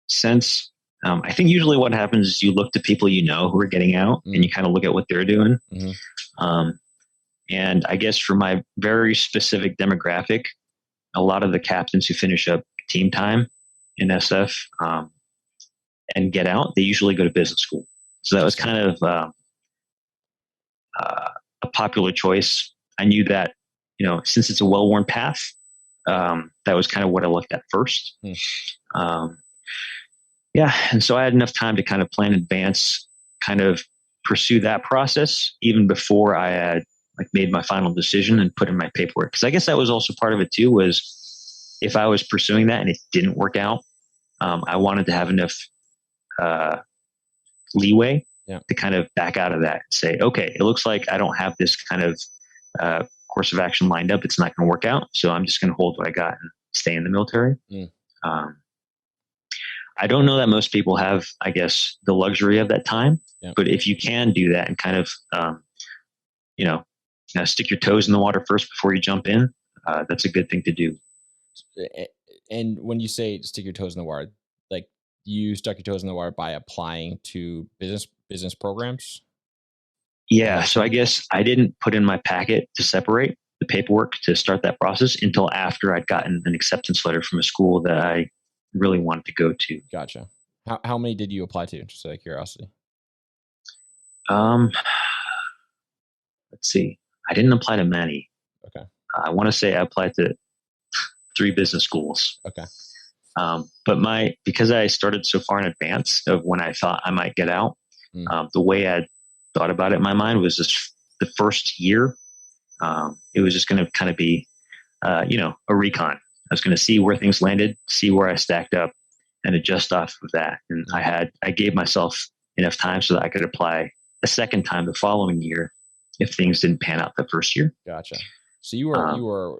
[SPEAKER 2] sense, I think usually what happens is you look to people who are getting out, and you kind of look at what they're doing. And I guess for my very specific demographic, a lot of the captains who finish up team time in SF and get out, they usually go to business school. So that was kind of a popular choice. I knew that, since it's a well-worn path, that was kind of what I looked at first. And so I had enough time to kind of plan in advance, kind of pursue that process even before I had made my final decision and put in my paperwork. Because I guess that was also part of it too, was if I was pursuing that and it didn't work out, I wanted to have enough leeway to kind of back out of that and say, okay, it looks like I don't have this kind of course of action lined up. It's not going to work out. So I'm just going to hold what I got and stay in the military. I don't know that most people have, I guess, the luxury of that time, but if you can do that and kind of, stick your toes in the water first before you jump in, that's a good thing to do.
[SPEAKER 1] And when you say stick your toes in the water, like you stuck your toes in the water by applying to business programs?
[SPEAKER 2] Yeah. So I guess I didn't put in my packet to separate the paperwork to start that process until after I'd gotten an acceptance letter from a school that I really wanted to go to.
[SPEAKER 1] Gotcha. How many did you apply to? Just out of curiosity.
[SPEAKER 2] Let's see. I didn't apply to many.
[SPEAKER 1] Okay.
[SPEAKER 2] I want to say I applied to 3 business schools.
[SPEAKER 1] Okay.
[SPEAKER 2] But because I started so far in advance of when I thought I might get out, the way I thought about it in my mind was just the first year. It was just going to kind of be, a recon. I was going to see where things landed, see where I stacked up, and adjust off of that. And I gave myself enough time so that I could apply a second time the following year if things didn't pan out the first year.
[SPEAKER 1] Gotcha. So you were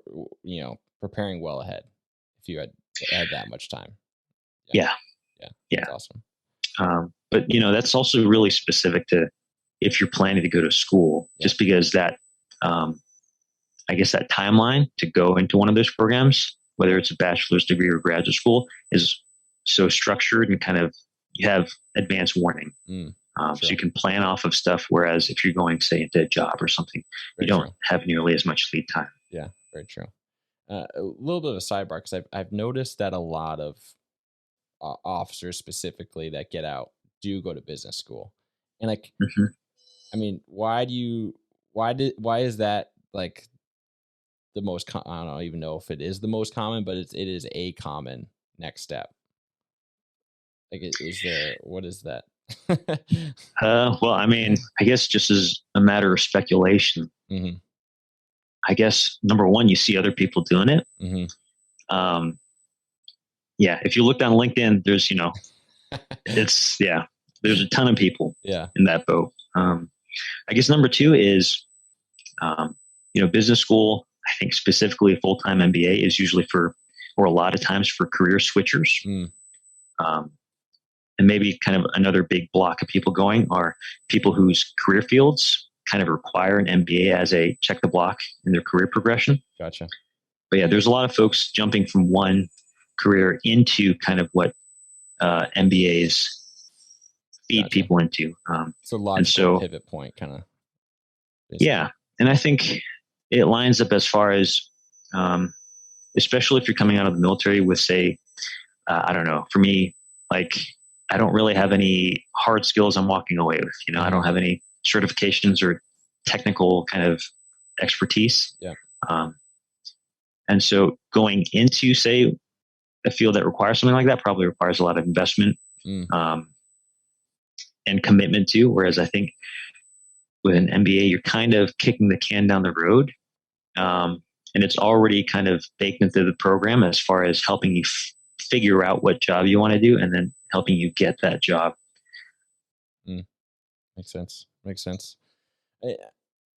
[SPEAKER 1] preparing well ahead if you had that much time.
[SPEAKER 2] Yeah.
[SPEAKER 1] That's awesome.
[SPEAKER 2] But that's also really specific to if you're planning to go to school, just because that, I guess that timeline to go into one of those programs, whether it's a bachelor's degree or graduate school, is so structured and kind of you have advance warning. So you can plan off of stuff. Whereas if you're going, say, into a job or something, you don't have nearly as much lead time.
[SPEAKER 1] Yeah, very true. A little bit of a sidebar, because I've noticed that a lot of officers specifically that get out do go to business school, and I mean, why is that like the most? I don't even know if it is the most common, but it is a common next step. Like, what is that?
[SPEAKER 2] Well, I mean, I guess just as a matter of speculation, I guess number one, you see other people doing it. If you look on LinkedIn, there's, there's a ton of people in that boat. I guess number two is, business school, I think specifically a full-time MBA is usually or a lot of times for career switchers. And maybe kind of another big block of people going are people whose career fields kind of require an MBA as a check the block in their career progression.
[SPEAKER 1] Gotcha.
[SPEAKER 2] But yeah, there's a lot of folks jumping from one career into kind of what MBAs feed
[SPEAKER 1] Gotcha.
[SPEAKER 2] people into.
[SPEAKER 1] It's a logical pivot point, kind of.
[SPEAKER 2] Yeah. And I think it lines up as far as, especially if you're coming out of the military with, say, I don't know, for me, like, I don't really have any hard skills I'm walking away with. You know, I don't have any certifications or technical kind of expertise.
[SPEAKER 1] Yeah.
[SPEAKER 2] And so going into, say, a field that requires something like that probably requires a lot of investment and commitment too. Whereas I think with an MBA, you're kind of kicking the can down the road. And it's already kind of baked into the program as far as helping you figure out what job you want to do and then helping you get that job.
[SPEAKER 1] Makes sense.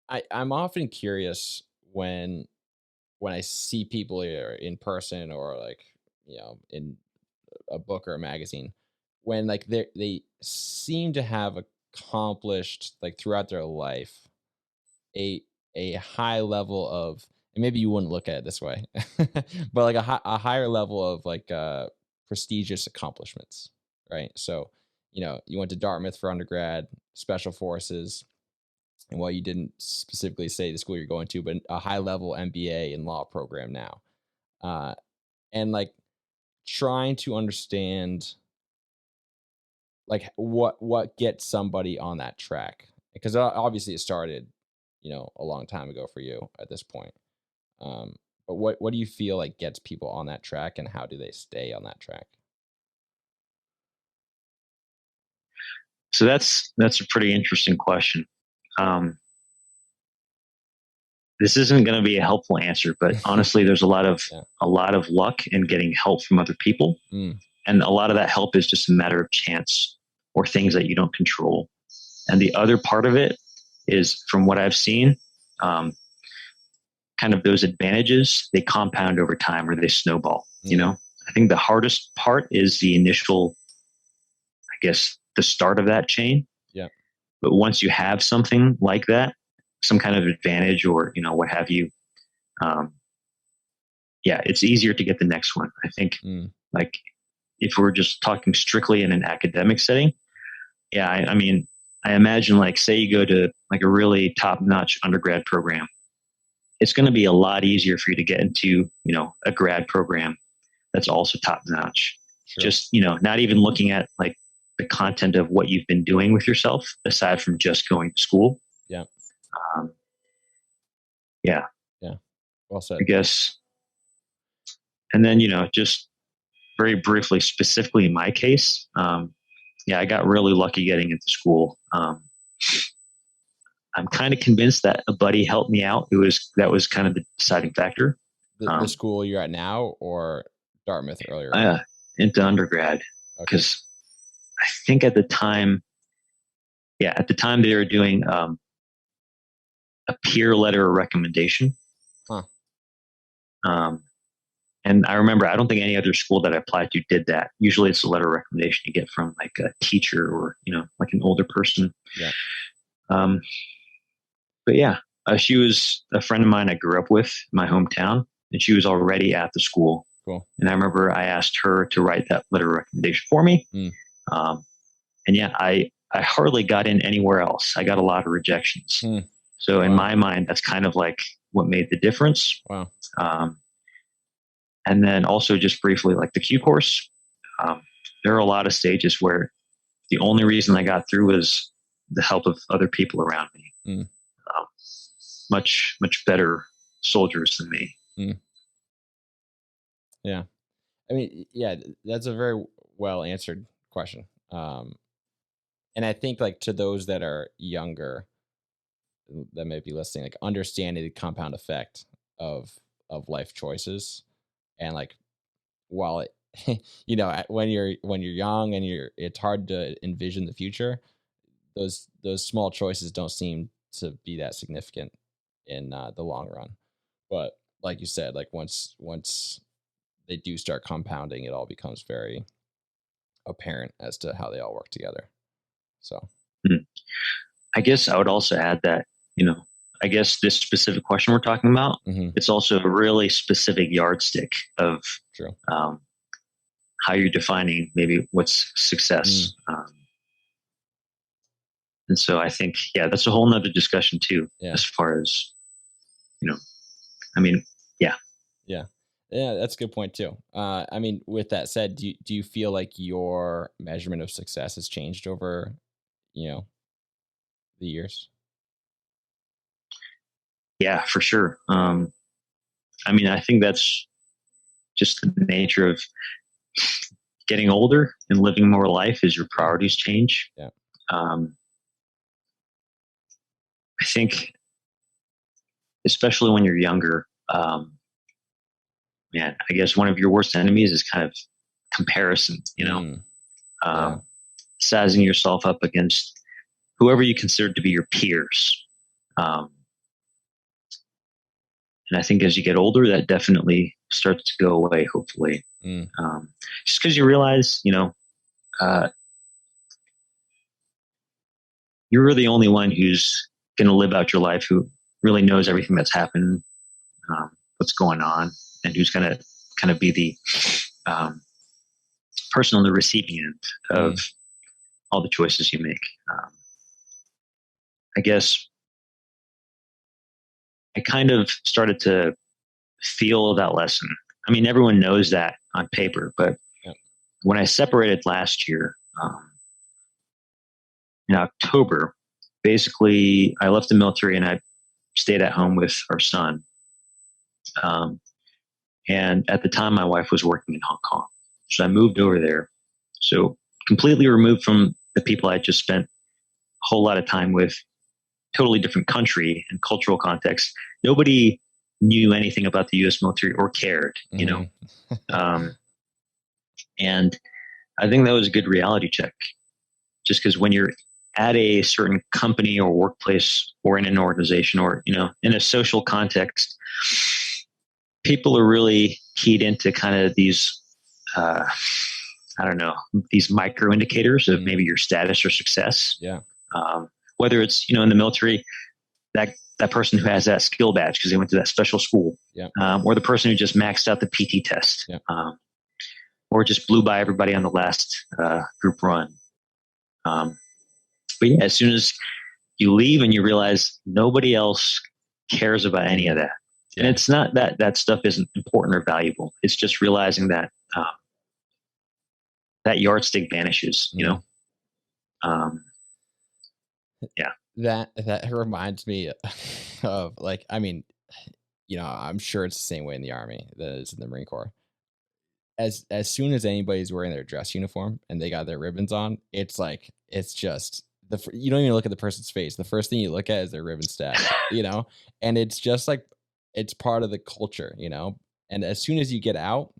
[SPEAKER 1] I'm often curious when I see people either in person or like, you know, in a book or a magazine, when like they seem to have accomplished like throughout their life a high level of, and maybe you wouldn't look at it this way, but like a higher level of like prestigious accomplishments, right? So, you know, you went to Dartmouth for undergrad, special forces, and while you didn't specifically say the school you're going to, but a high level MBA in law program now, and like trying to understand like what gets somebody on that track, because obviously it started, you know, a long time ago for you at this point. But what do you feel like gets people on that track, and how do they stay on that track?
[SPEAKER 2] So that's a pretty interesting question. This isn't going to be a helpful answer, but honestly, there's a lot of luck in getting help from other people, and a lot of that help is just a matter of chance or things that you don't control. And the other part of it is, from what I've seen, kind of those advantages, they compound over time or they snowball. You know, I think the hardest part is the initial, I guess, the start of that chain.
[SPEAKER 1] Yeah.
[SPEAKER 2] But once you have something like that, some kind of advantage or, you know, what have you, it's easier to get the next one. I think like if we're just talking strictly in an academic setting, I mean, I imagine like, say you go to like a really top-notch undergrad program, it's going to be a lot easier for you to get into, you know, a grad program that's also top-notch. Sure. Just, you know, not even looking at like the content of what you've been doing with yourself aside from just going to school.
[SPEAKER 1] Yeah. Yeah. Well said,
[SPEAKER 2] I guess. And then, you know, just very briefly, specifically in my case, I got really lucky getting into school. I'm kind of convinced that a buddy helped me out. That was kind of the deciding factor.
[SPEAKER 1] The school you're at now, or Dartmouth earlier?
[SPEAKER 2] Into undergrad, because I think at the time they were doing a peer letter of recommendation. And I remember, I don't think any other school that I applied to did that. Usually it's a letter of recommendation you get from like a teacher or, you know, like an older person.
[SPEAKER 1] Yeah.
[SPEAKER 2] But yeah, she was a friend of mine I grew up with in my hometown, and she was already at the school.
[SPEAKER 1] Cool. And
[SPEAKER 2] I remember I asked her to write that letter of recommendation for me. And yeah, I hardly got in anywhere else. I got a lot of rejections. So in my mind, that's kind of like what made the difference.
[SPEAKER 1] Wow.
[SPEAKER 2] And then also just briefly, like the Q course, there are a lot of stages where the only reason I got through was the help of other people around me. Much, much better soldiers than me.
[SPEAKER 1] Yeah. I mean, yeah, that's a very well answered question. And I think like to those that are younger that may be listening, like understanding the compound effect of life choices, and like, while it, you know, when you're young and it's hard to envision the future, those small choices don't seem to be that significant in the long run. But like you said, like once they do start compounding, it all becomes very apparent as to how they all work together. So
[SPEAKER 2] I guess I would also add that, you know, I guess this specific question we're talking about, it's also a really specific yardstick of how you're defining maybe what's success. And so I think, that's a whole nother discussion too,
[SPEAKER 1] Yeah.
[SPEAKER 2] as far as, I mean, yeah.
[SPEAKER 1] Yeah. Yeah, that's a good point too. I mean, with that said, do you feel like your measurement of success has changed over, you know, the years?
[SPEAKER 2] Yeah, for sure. I mean, I think that's just the nature of getting older and living more life as your priorities change.
[SPEAKER 1] Yeah.
[SPEAKER 2] Um, I think, especially when you're younger, man, I guess one of your worst enemies is kind of comparison,
[SPEAKER 1] Yeah.
[SPEAKER 2] um, sizing yourself up against whoever you consider to be your peers. Um, and I think as you get older, that definitely starts to go away, hopefully.
[SPEAKER 1] Mm.
[SPEAKER 2] Just because you realize, uh, you're the only one who's going to live out your life, who really knows everything that's happened, what's going on, and who's going to kind of be the person on the receiving end of all the choices you make. I guess I kind of started to feel that lesson. I mean, everyone knows that on paper, but
[SPEAKER 1] Yep.
[SPEAKER 2] when I separated last year, in October, basically I left the military and I stayed at home with our son. And at the time, my wife was working in Hong Kong. So I moved over there. So completely removed from the people I just spent a whole lot of time with, totally different country and cultural context. Nobody knew anything about the U.S. military or cared, and I think that was a good reality check. Just because when you're at a certain company or workplace or in an organization or in a social context, people are really keyed into kind of these I don't know, these micro indicators of maybe your status or success.
[SPEAKER 1] Yeah.
[SPEAKER 2] Whether it's in the military, that person who has that skill badge because they went to that special school,
[SPEAKER 1] Yeah.
[SPEAKER 2] Or the person who just maxed out the PT test,
[SPEAKER 1] Yeah.
[SPEAKER 2] Or just blew by everybody on the last group run. But yeah, as soon as you leave and you realize nobody else cares about any of that, and it's not that that stuff isn't important or valuable. It's just realizing that that yardstick vanishes. Yeah.
[SPEAKER 1] That reminds me of, like, I mean, I'm sure it's the same way in the Army that is in the Marine Corps. As soon as anybody's wearing their dress uniform and they got their ribbons on, it's like it's just you don't even look at the person's face. The first thing you look at is their ribbon stack, and it's just like it's part of the culture, And as soon as you get out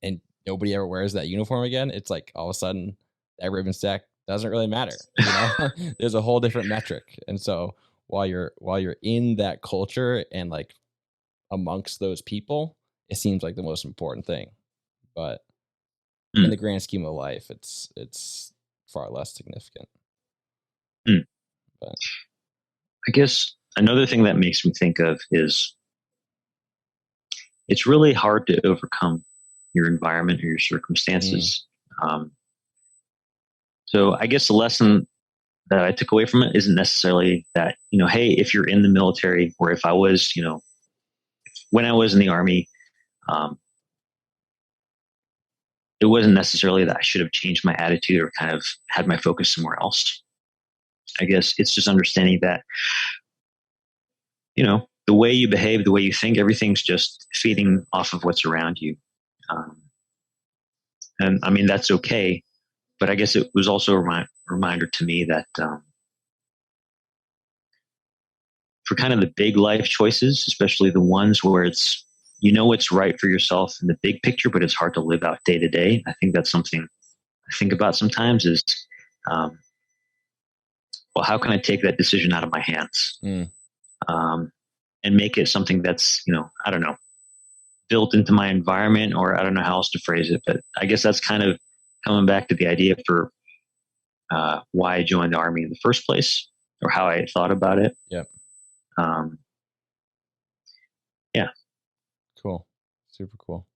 [SPEAKER 1] and nobody ever wears that uniform again, it's like all of a sudden that ribbon stack doesn't really matter. There's a whole different metric. And so while you're in that culture and like amongst those people, it seems like the most important thing. But in the grand scheme of life, it's far less significant. But
[SPEAKER 2] I guess another thing that makes me think of is it's really hard to overcome your environment or your circumstances. So I guess the lesson that I took away from it isn't necessarily that, hey, if you're in the military or if I was, when I was in the Army, it wasn't necessarily that I should have changed my attitude or kind of had my focus somewhere else. I guess it's just understanding that, the way you behave, the way you think, everything's just feeding off of what's around you. And I mean, that's okay. But I guess it was also a reminder to me that for kind of the big life choices, especially the ones where it's, what's right for yourself in the big picture, but it's hard to live out day to day. I think that's something I think about sometimes is, well, how can I take that decision out of my hands? And make it something that's, I don't know, built into my environment, or I don't know how else to phrase it, but I guess that's kind of coming back to the idea for why I joined the Army in the first place, or how I thought about it.
[SPEAKER 1] Yep.
[SPEAKER 2] Yeah.
[SPEAKER 1] Cool. Super cool.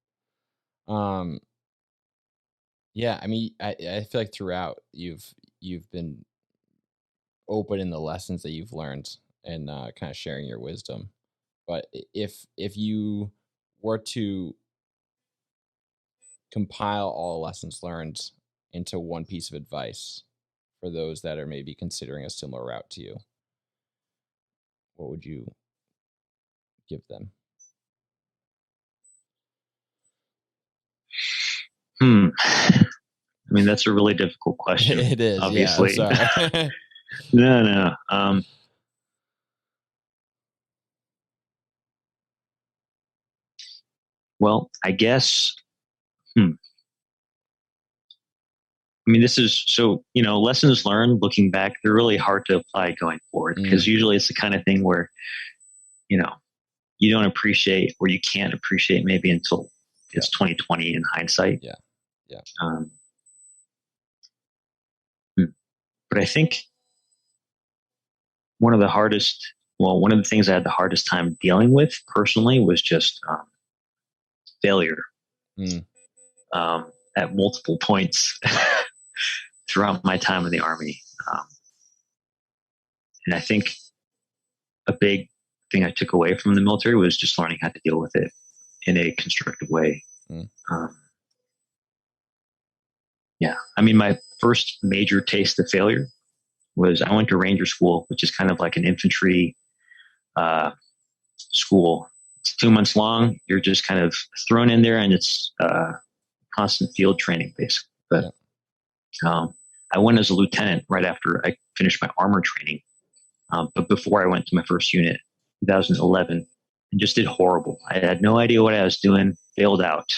[SPEAKER 1] Yeah, I mean, I feel like throughout you've been open in the lessons that you've learned and kind of sharing your wisdom. But if you were to compile all lessons learned into one piece of advice for those that are maybe considering a similar route to you, what would you give them?
[SPEAKER 2] I mean, that's a really difficult question.
[SPEAKER 1] It is,
[SPEAKER 2] obviously.
[SPEAKER 1] Yeah, I'm sorry.
[SPEAKER 2] No. Well, I guess. I mean, this is so, lessons learned looking back, they're really hard to apply going forward because usually it's the kind of thing where, you don't appreciate or you can't appreciate maybe until it's 2020 in hindsight.
[SPEAKER 1] Yeah.
[SPEAKER 2] But I think one of the things I had the hardest time dealing with personally was just failure at multiple points throughout my time in the Army. And I think a big thing I took away from the military was just learning how to deal with it in a constructive way. I mean, my first major taste of failure was I went to Ranger School, which is kind of like an infantry school. It's 2 months long. You're just kind of thrown in there, and it's constant field training, basically. But I went as a lieutenant right after I finished my armor training. But before I went to my first unit, 2011, and just did horrible. I had no idea what I was doing, failed out.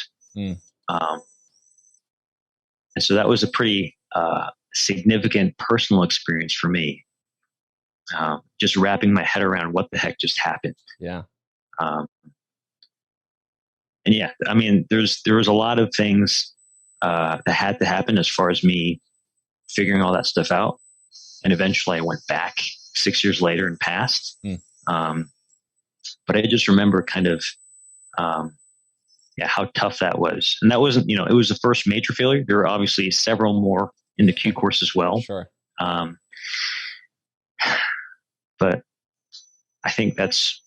[SPEAKER 2] And so that was a pretty significant personal experience for me. Just wrapping my head around what the heck just happened.
[SPEAKER 1] Yeah.
[SPEAKER 2] And yeah, I mean, there was a lot of things that had to happen as far as me figuring all that stuff out. And eventually I went back 6 years later and passed. But I just remember kind of, how tough that was. And that wasn't, it was the first major failure. There were obviously several more in the Q course as well.
[SPEAKER 1] Sure.
[SPEAKER 2] But I think that's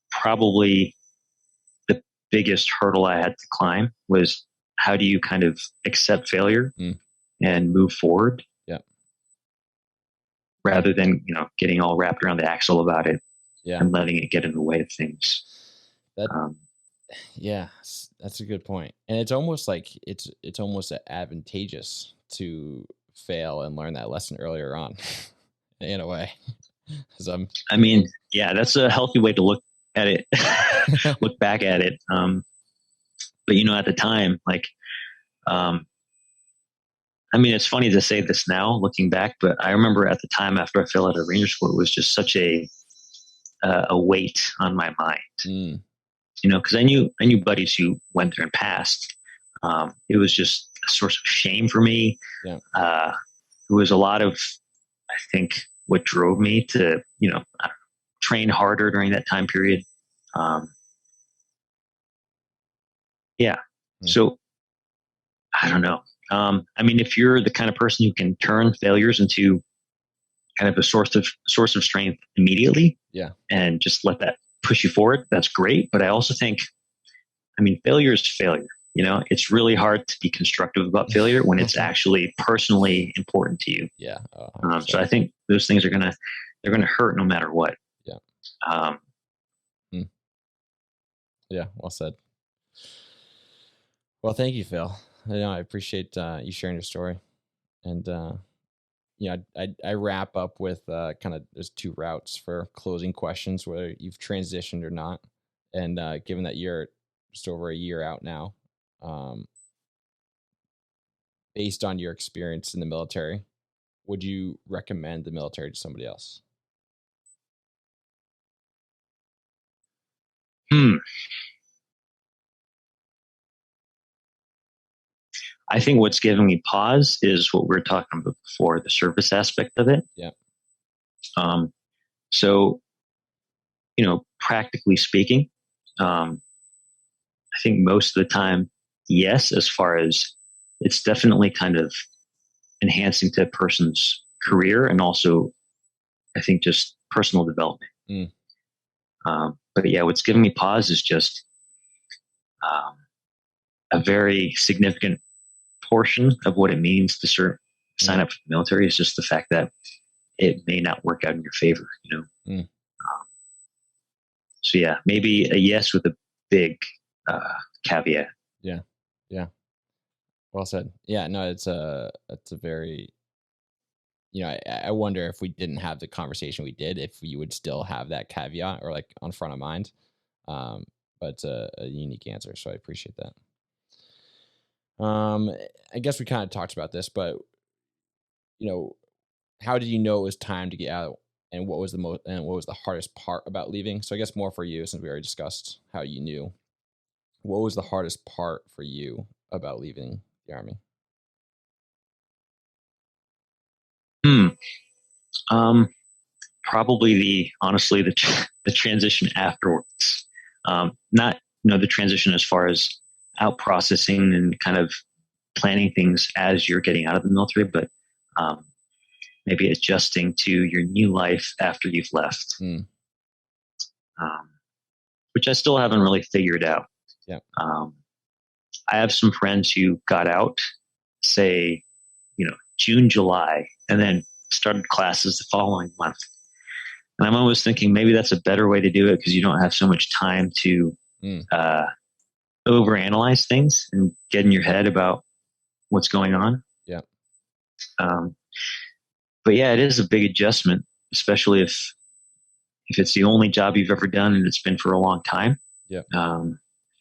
[SPEAKER 2] probably the biggest hurdle I had to climb was how do you kind of accept failure and move forward?
[SPEAKER 1] Yeah.
[SPEAKER 2] Rather than, getting all wrapped around the axle about it and letting it get in the way of things.
[SPEAKER 1] That's a good point. And it's almost like it's almost advantageous to fail and learn that lesson earlier on in a way.
[SPEAKER 2] I mean, that's a healthy way to look at it, look back at it. But at the time, like, I mean, it's funny to say this now looking back, but I remember at the time after I failed out of Ranger School, it was just such a weight on my mind. Because I knew buddies who went there and passed. It was just a source of shame for me.
[SPEAKER 1] Yeah.
[SPEAKER 2] It was a lot of, I think, what drove me to, train harder during that time period. So I don't know. I mean, if you're the kind of person who can turn failures into kind of a source of strength immediately, and just let that push you forward, that's great. But I also think, I mean, failure is failure. It's really hard to be constructive about failure when it's actually personally important to you.
[SPEAKER 1] Yeah.
[SPEAKER 2] So I think those things they're gonna hurt no matter what.
[SPEAKER 1] Yeah. Yeah. Well said. Well, thank you, Phil. I appreciate you sharing your story. And I wrap up with kind of there's two routes for closing questions, whether you've transitioned or not. And given that you're just over a year out now, based on your experience in the military, would you recommend the military to somebody else?
[SPEAKER 2] I think what's giving me pause is what we were talking about before, the service aspect of it.
[SPEAKER 1] Yeah.
[SPEAKER 2] So, practically speaking, I think most of the time, yes, as far as it's definitely kind of enhancing to a person's career and also I think just personal development.
[SPEAKER 1] Mm.
[SPEAKER 2] But yeah, what's giving me pause is just a very significant portion of what it means to sign up for the military is just the fact that it may not work out in your favor, So yeah, maybe a yes with a big caveat.
[SPEAKER 1] Yeah. Well said. Yeah, no, it's a very, I wonder if we didn't have the conversation we did, if you would still have that caveat or like on front of mind. But it's a unique answer, so I appreciate that. I guess we kind of talked about this, but how did you know it was time to get out, and what was the hardest part about leaving? So I guess more for you, since we already discussed how you knew. What was the hardest part for you about leaving the Army?
[SPEAKER 2] Probably honestly the transition afterwards. Not the transition as far as out processing and kind of planning things as you're getting out of the military, but maybe adjusting to your new life after you've left, which I still haven't really figured out.
[SPEAKER 1] Yeah.
[SPEAKER 2] I have some friends who got out, say, June, July, and then started classes the following month. And I'm always thinking maybe that's a better way to do it because you don't have so much time to overanalyze things and get in your head about what's going on.
[SPEAKER 1] Yeah.
[SPEAKER 2] But yeah, it is a big adjustment, especially if it's the only job you've ever done and it's been for a long time.
[SPEAKER 1] Yeah.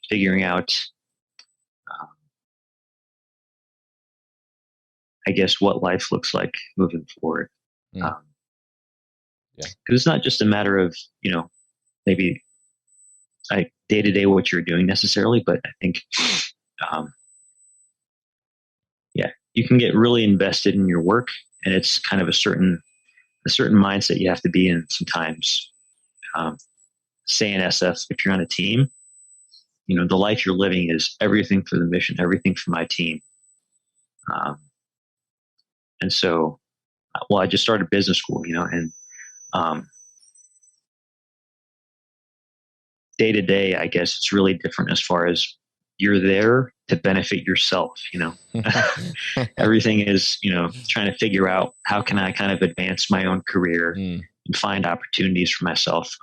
[SPEAKER 2] Figuring out, I guess, what life looks like moving forward.
[SPEAKER 1] Yeah.
[SPEAKER 2] Because it's not just a matter of, maybe like day to day what you're doing necessarily, but I think, you can get really invested in your work, and it's kind of a certain mindset you have to be in sometimes. Say in SF, if you're on a team, the life you're living is everything for the mission, everything for my team. And so, I just started business school, and day to day, I guess it's really different as far as you're there to benefit yourself. Everything is, trying to figure out how can I kind of advance my own career and find opportunities for myself.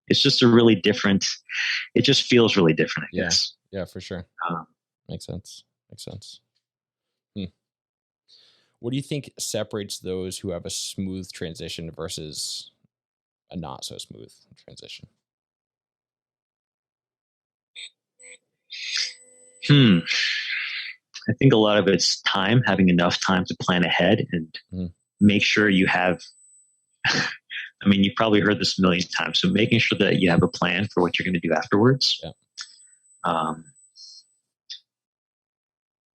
[SPEAKER 2] It's just it just feels really different, I guess.
[SPEAKER 1] Yeah, for sure. Makes sense. What do you think separates those who have a smooth transition versus a not so smooth transition?
[SPEAKER 2] I think a lot of it's time, having enough time to plan ahead and make sure you have, I mean, you've probably heard this a million times. So making sure that you have a plan for what you're going to do afterwards.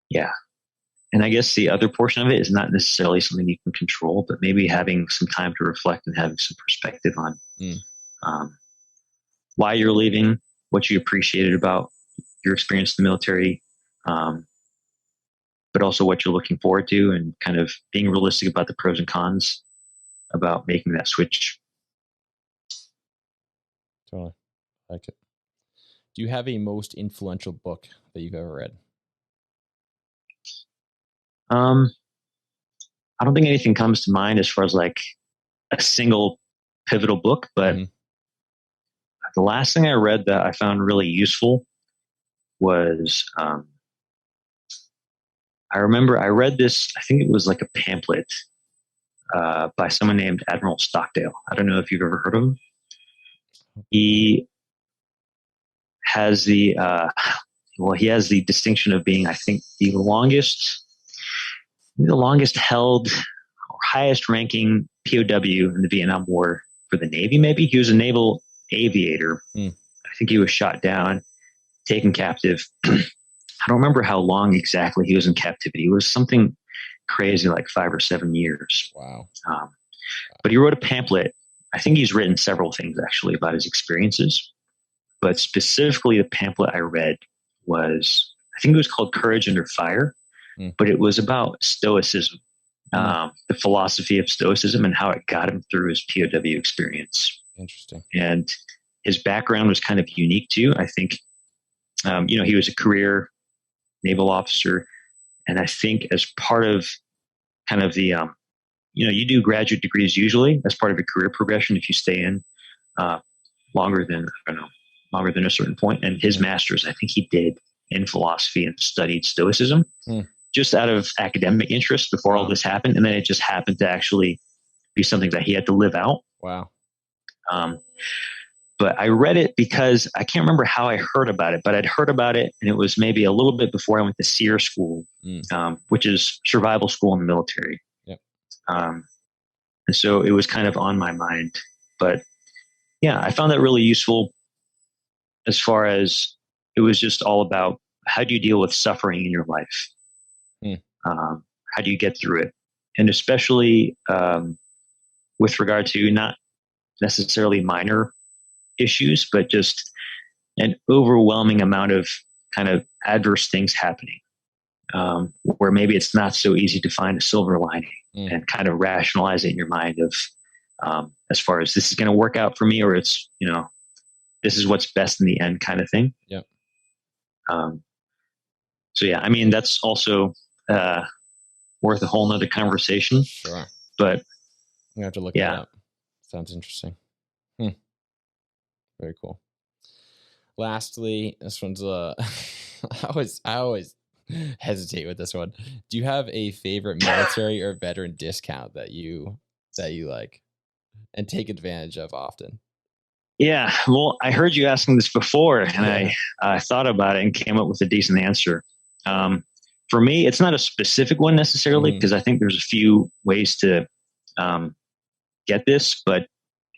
[SPEAKER 2] Yeah. And I guess the other portion of it is not necessarily something you can control, but maybe having some time to reflect and having some perspective on why you're leaving, what you appreciated about your experience in the military, but also what you're looking forward to, and kind of being realistic about the pros and cons about making that switch.
[SPEAKER 1] Totally. I like it. Do you have a most influential book that you've ever read?
[SPEAKER 2] I don't think anything comes to mind as far as like a single pivotal book, but the last thing I read that I found really useful was, I remember I read this, I think it was like a pamphlet by someone named Admiral Stockdale. I don't know if you've ever heard of him. He has the distinction of being, I think, the longest held or highest ranking POW in the Vietnam War for the Navy. Maybe he was a naval aviator. I think he was shot down, taken captive. I don't remember how long exactly he was in captivity. It was something crazy, like 5 or 7 years.
[SPEAKER 1] Wow.
[SPEAKER 2] But he wrote a pamphlet. I think he's written several things actually about his experiences, but specifically the pamphlet I read was, I think it was called Courage Under Fire, but it was about stoicism. the philosophy of Stoicism and how it got him through his POW experience.
[SPEAKER 1] Interesting.
[SPEAKER 2] And his background was kind of unique too. I think, he was a career naval officer. And I think as part of kind of the, you do graduate degrees usually as part of your career progression if you stay in longer than a certain point. And his master's, I think he did in philosophy and studied Stoicism just out of academic interest before all this happened. And then it just happened to actually be something that he had to live out.
[SPEAKER 1] Wow.
[SPEAKER 2] But I read it because I can't remember how I heard about it, but I'd heard about it, and it was maybe a little bit before I went to SEER school, which is survival school in the military.
[SPEAKER 1] Yep.
[SPEAKER 2] And so it was kind of on my mind. But yeah, I found that really useful as far as it was just all about how do you deal with suffering in your life? How do you get through it? And especially with regard to not necessarily minor issues, but just an overwhelming amount of kind of adverse things happening, where maybe it's not so easy to find a silver lining and kind of rationalize it in your mind of as far as this is going to work out for me, or it's, this is what's best in the end kind of thing.
[SPEAKER 1] Yep.
[SPEAKER 2] So yeah, I mean, that's also worth a whole nother conversation.
[SPEAKER 1] Sure.
[SPEAKER 2] But
[SPEAKER 1] I'm gonna have to look it up. Sounds interesting. Very cool. Lastly, this one's I always hesitate with this one. Do you have a favorite military or veteran discount that you like and take advantage of often?
[SPEAKER 2] Yeah, well, I heard you asking this before, and I thought about it and came up with a decent answer. For me, it's not a specific one necessarily, because I think there's a few ways to get this, but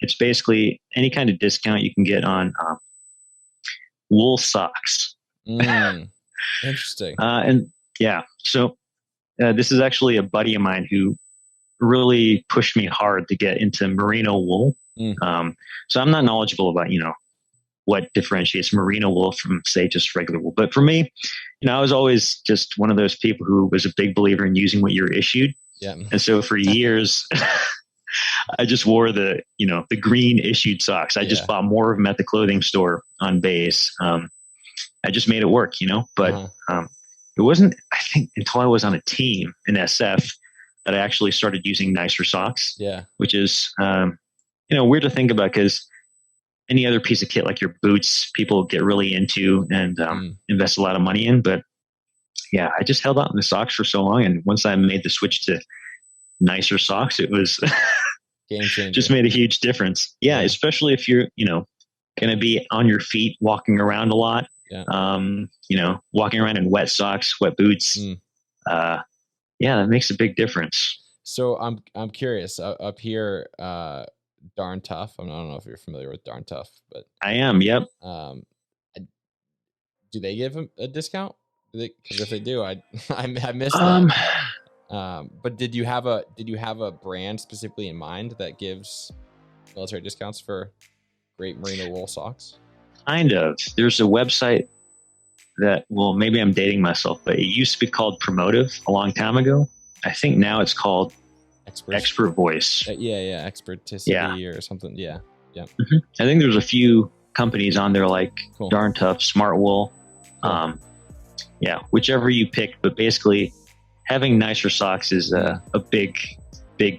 [SPEAKER 2] it's basically any kind of discount you can get on wool socks.
[SPEAKER 1] Interesting.
[SPEAKER 2] And yeah, so this is actually a buddy of mine who really pushed me hard to get into merino wool. So I'm not knowledgeable about, what differentiates merino wool from, say, just regular wool. But for me, I was always just one of those people who was a big believer in using what you're issued.
[SPEAKER 1] Yeah.
[SPEAKER 2] And so for years, I just wore the green issued socks. I just bought more of them at the clothing store on base. I just made it work, but it wasn't, I think, until I was on a team in SF that I actually started using nicer socks.
[SPEAKER 1] Yeah.
[SPEAKER 2] Which is, weird to think about, because any other piece of kit like your boots, people get really into and invest a lot of money in. But yeah, I just held out in the socks for so long. And once I made the switch to nicer socks, it was
[SPEAKER 1] game changer.
[SPEAKER 2] Just made a huge difference. Yeah, especially if you're, going to be on your feet, walking around a lot.
[SPEAKER 1] Yeah.
[SPEAKER 2] Walking around in wet socks, wet boots. That makes a big difference.
[SPEAKER 1] So I'm curious. Up here, Darn Tough. I don't know if you're familiar with Darn Tough, but
[SPEAKER 2] I am. Yep.
[SPEAKER 1] Do they give him a discount? Because if they do, I missed that. But did you have a brand specifically in mind that gives military discounts for great merino wool socks?
[SPEAKER 2] Kind of. There's a website that, well, maybe I'm dating myself, but it used to be called Promotive a long time ago. I think now it's called Expert Voice.
[SPEAKER 1] Experticity or something. Yeah. Yeah.
[SPEAKER 2] I think there's a few companies on there like
[SPEAKER 1] Cool.
[SPEAKER 2] Darn Tough, Smart Wool.
[SPEAKER 1] Cool.
[SPEAKER 2] Whichever you pick, but basically having nicer socks is a big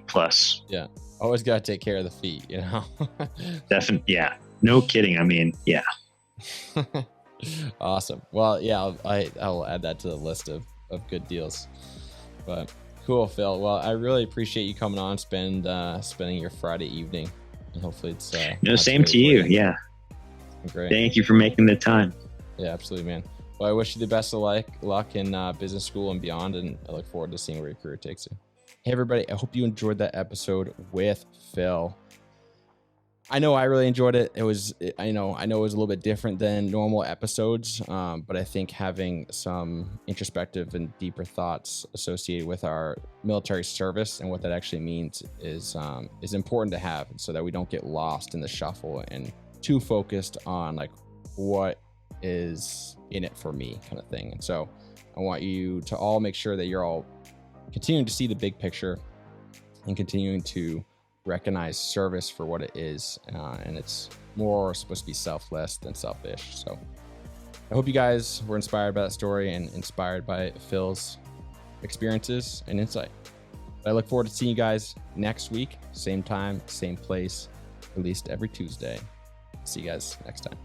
[SPEAKER 2] plus.
[SPEAKER 1] Yeah. Always got to take care of the feet,
[SPEAKER 2] Definitely. Yeah. No kidding. I mean, yeah.
[SPEAKER 1] Awesome. Well, yeah, I'll add that to the list of good deals. But cool, Phil. Well, I really appreciate you coming on, spending your Friday evening, and hopefully it's
[SPEAKER 2] same to you. Yeah.
[SPEAKER 1] Great.
[SPEAKER 2] Thank you for making the time.
[SPEAKER 1] Yeah, absolutely, man. Well, I wish you the best of luck in business school and beyond, and I look forward to seeing where your career takes you. Hey, everybody. I hope you enjoyed that episode with Phil. I know I really enjoyed it. I know it was a little bit different than normal episodes, but I think having some introspective and deeper thoughts associated with our military service and what that actually means is important to have, so that we don't get lost in the shuffle and too focused on like what is in it for me kind of thing. And so I want you to all make sure that you're all continuing to see the big picture and continuing to recognize service for what it is. And it's more supposed to be selfless than selfish. So I hope you guys were inspired by that story and inspired by Phil's experiences and insight. But I look forward to seeing you guys next week, same time, same place, released every Tuesday. See you guys next time.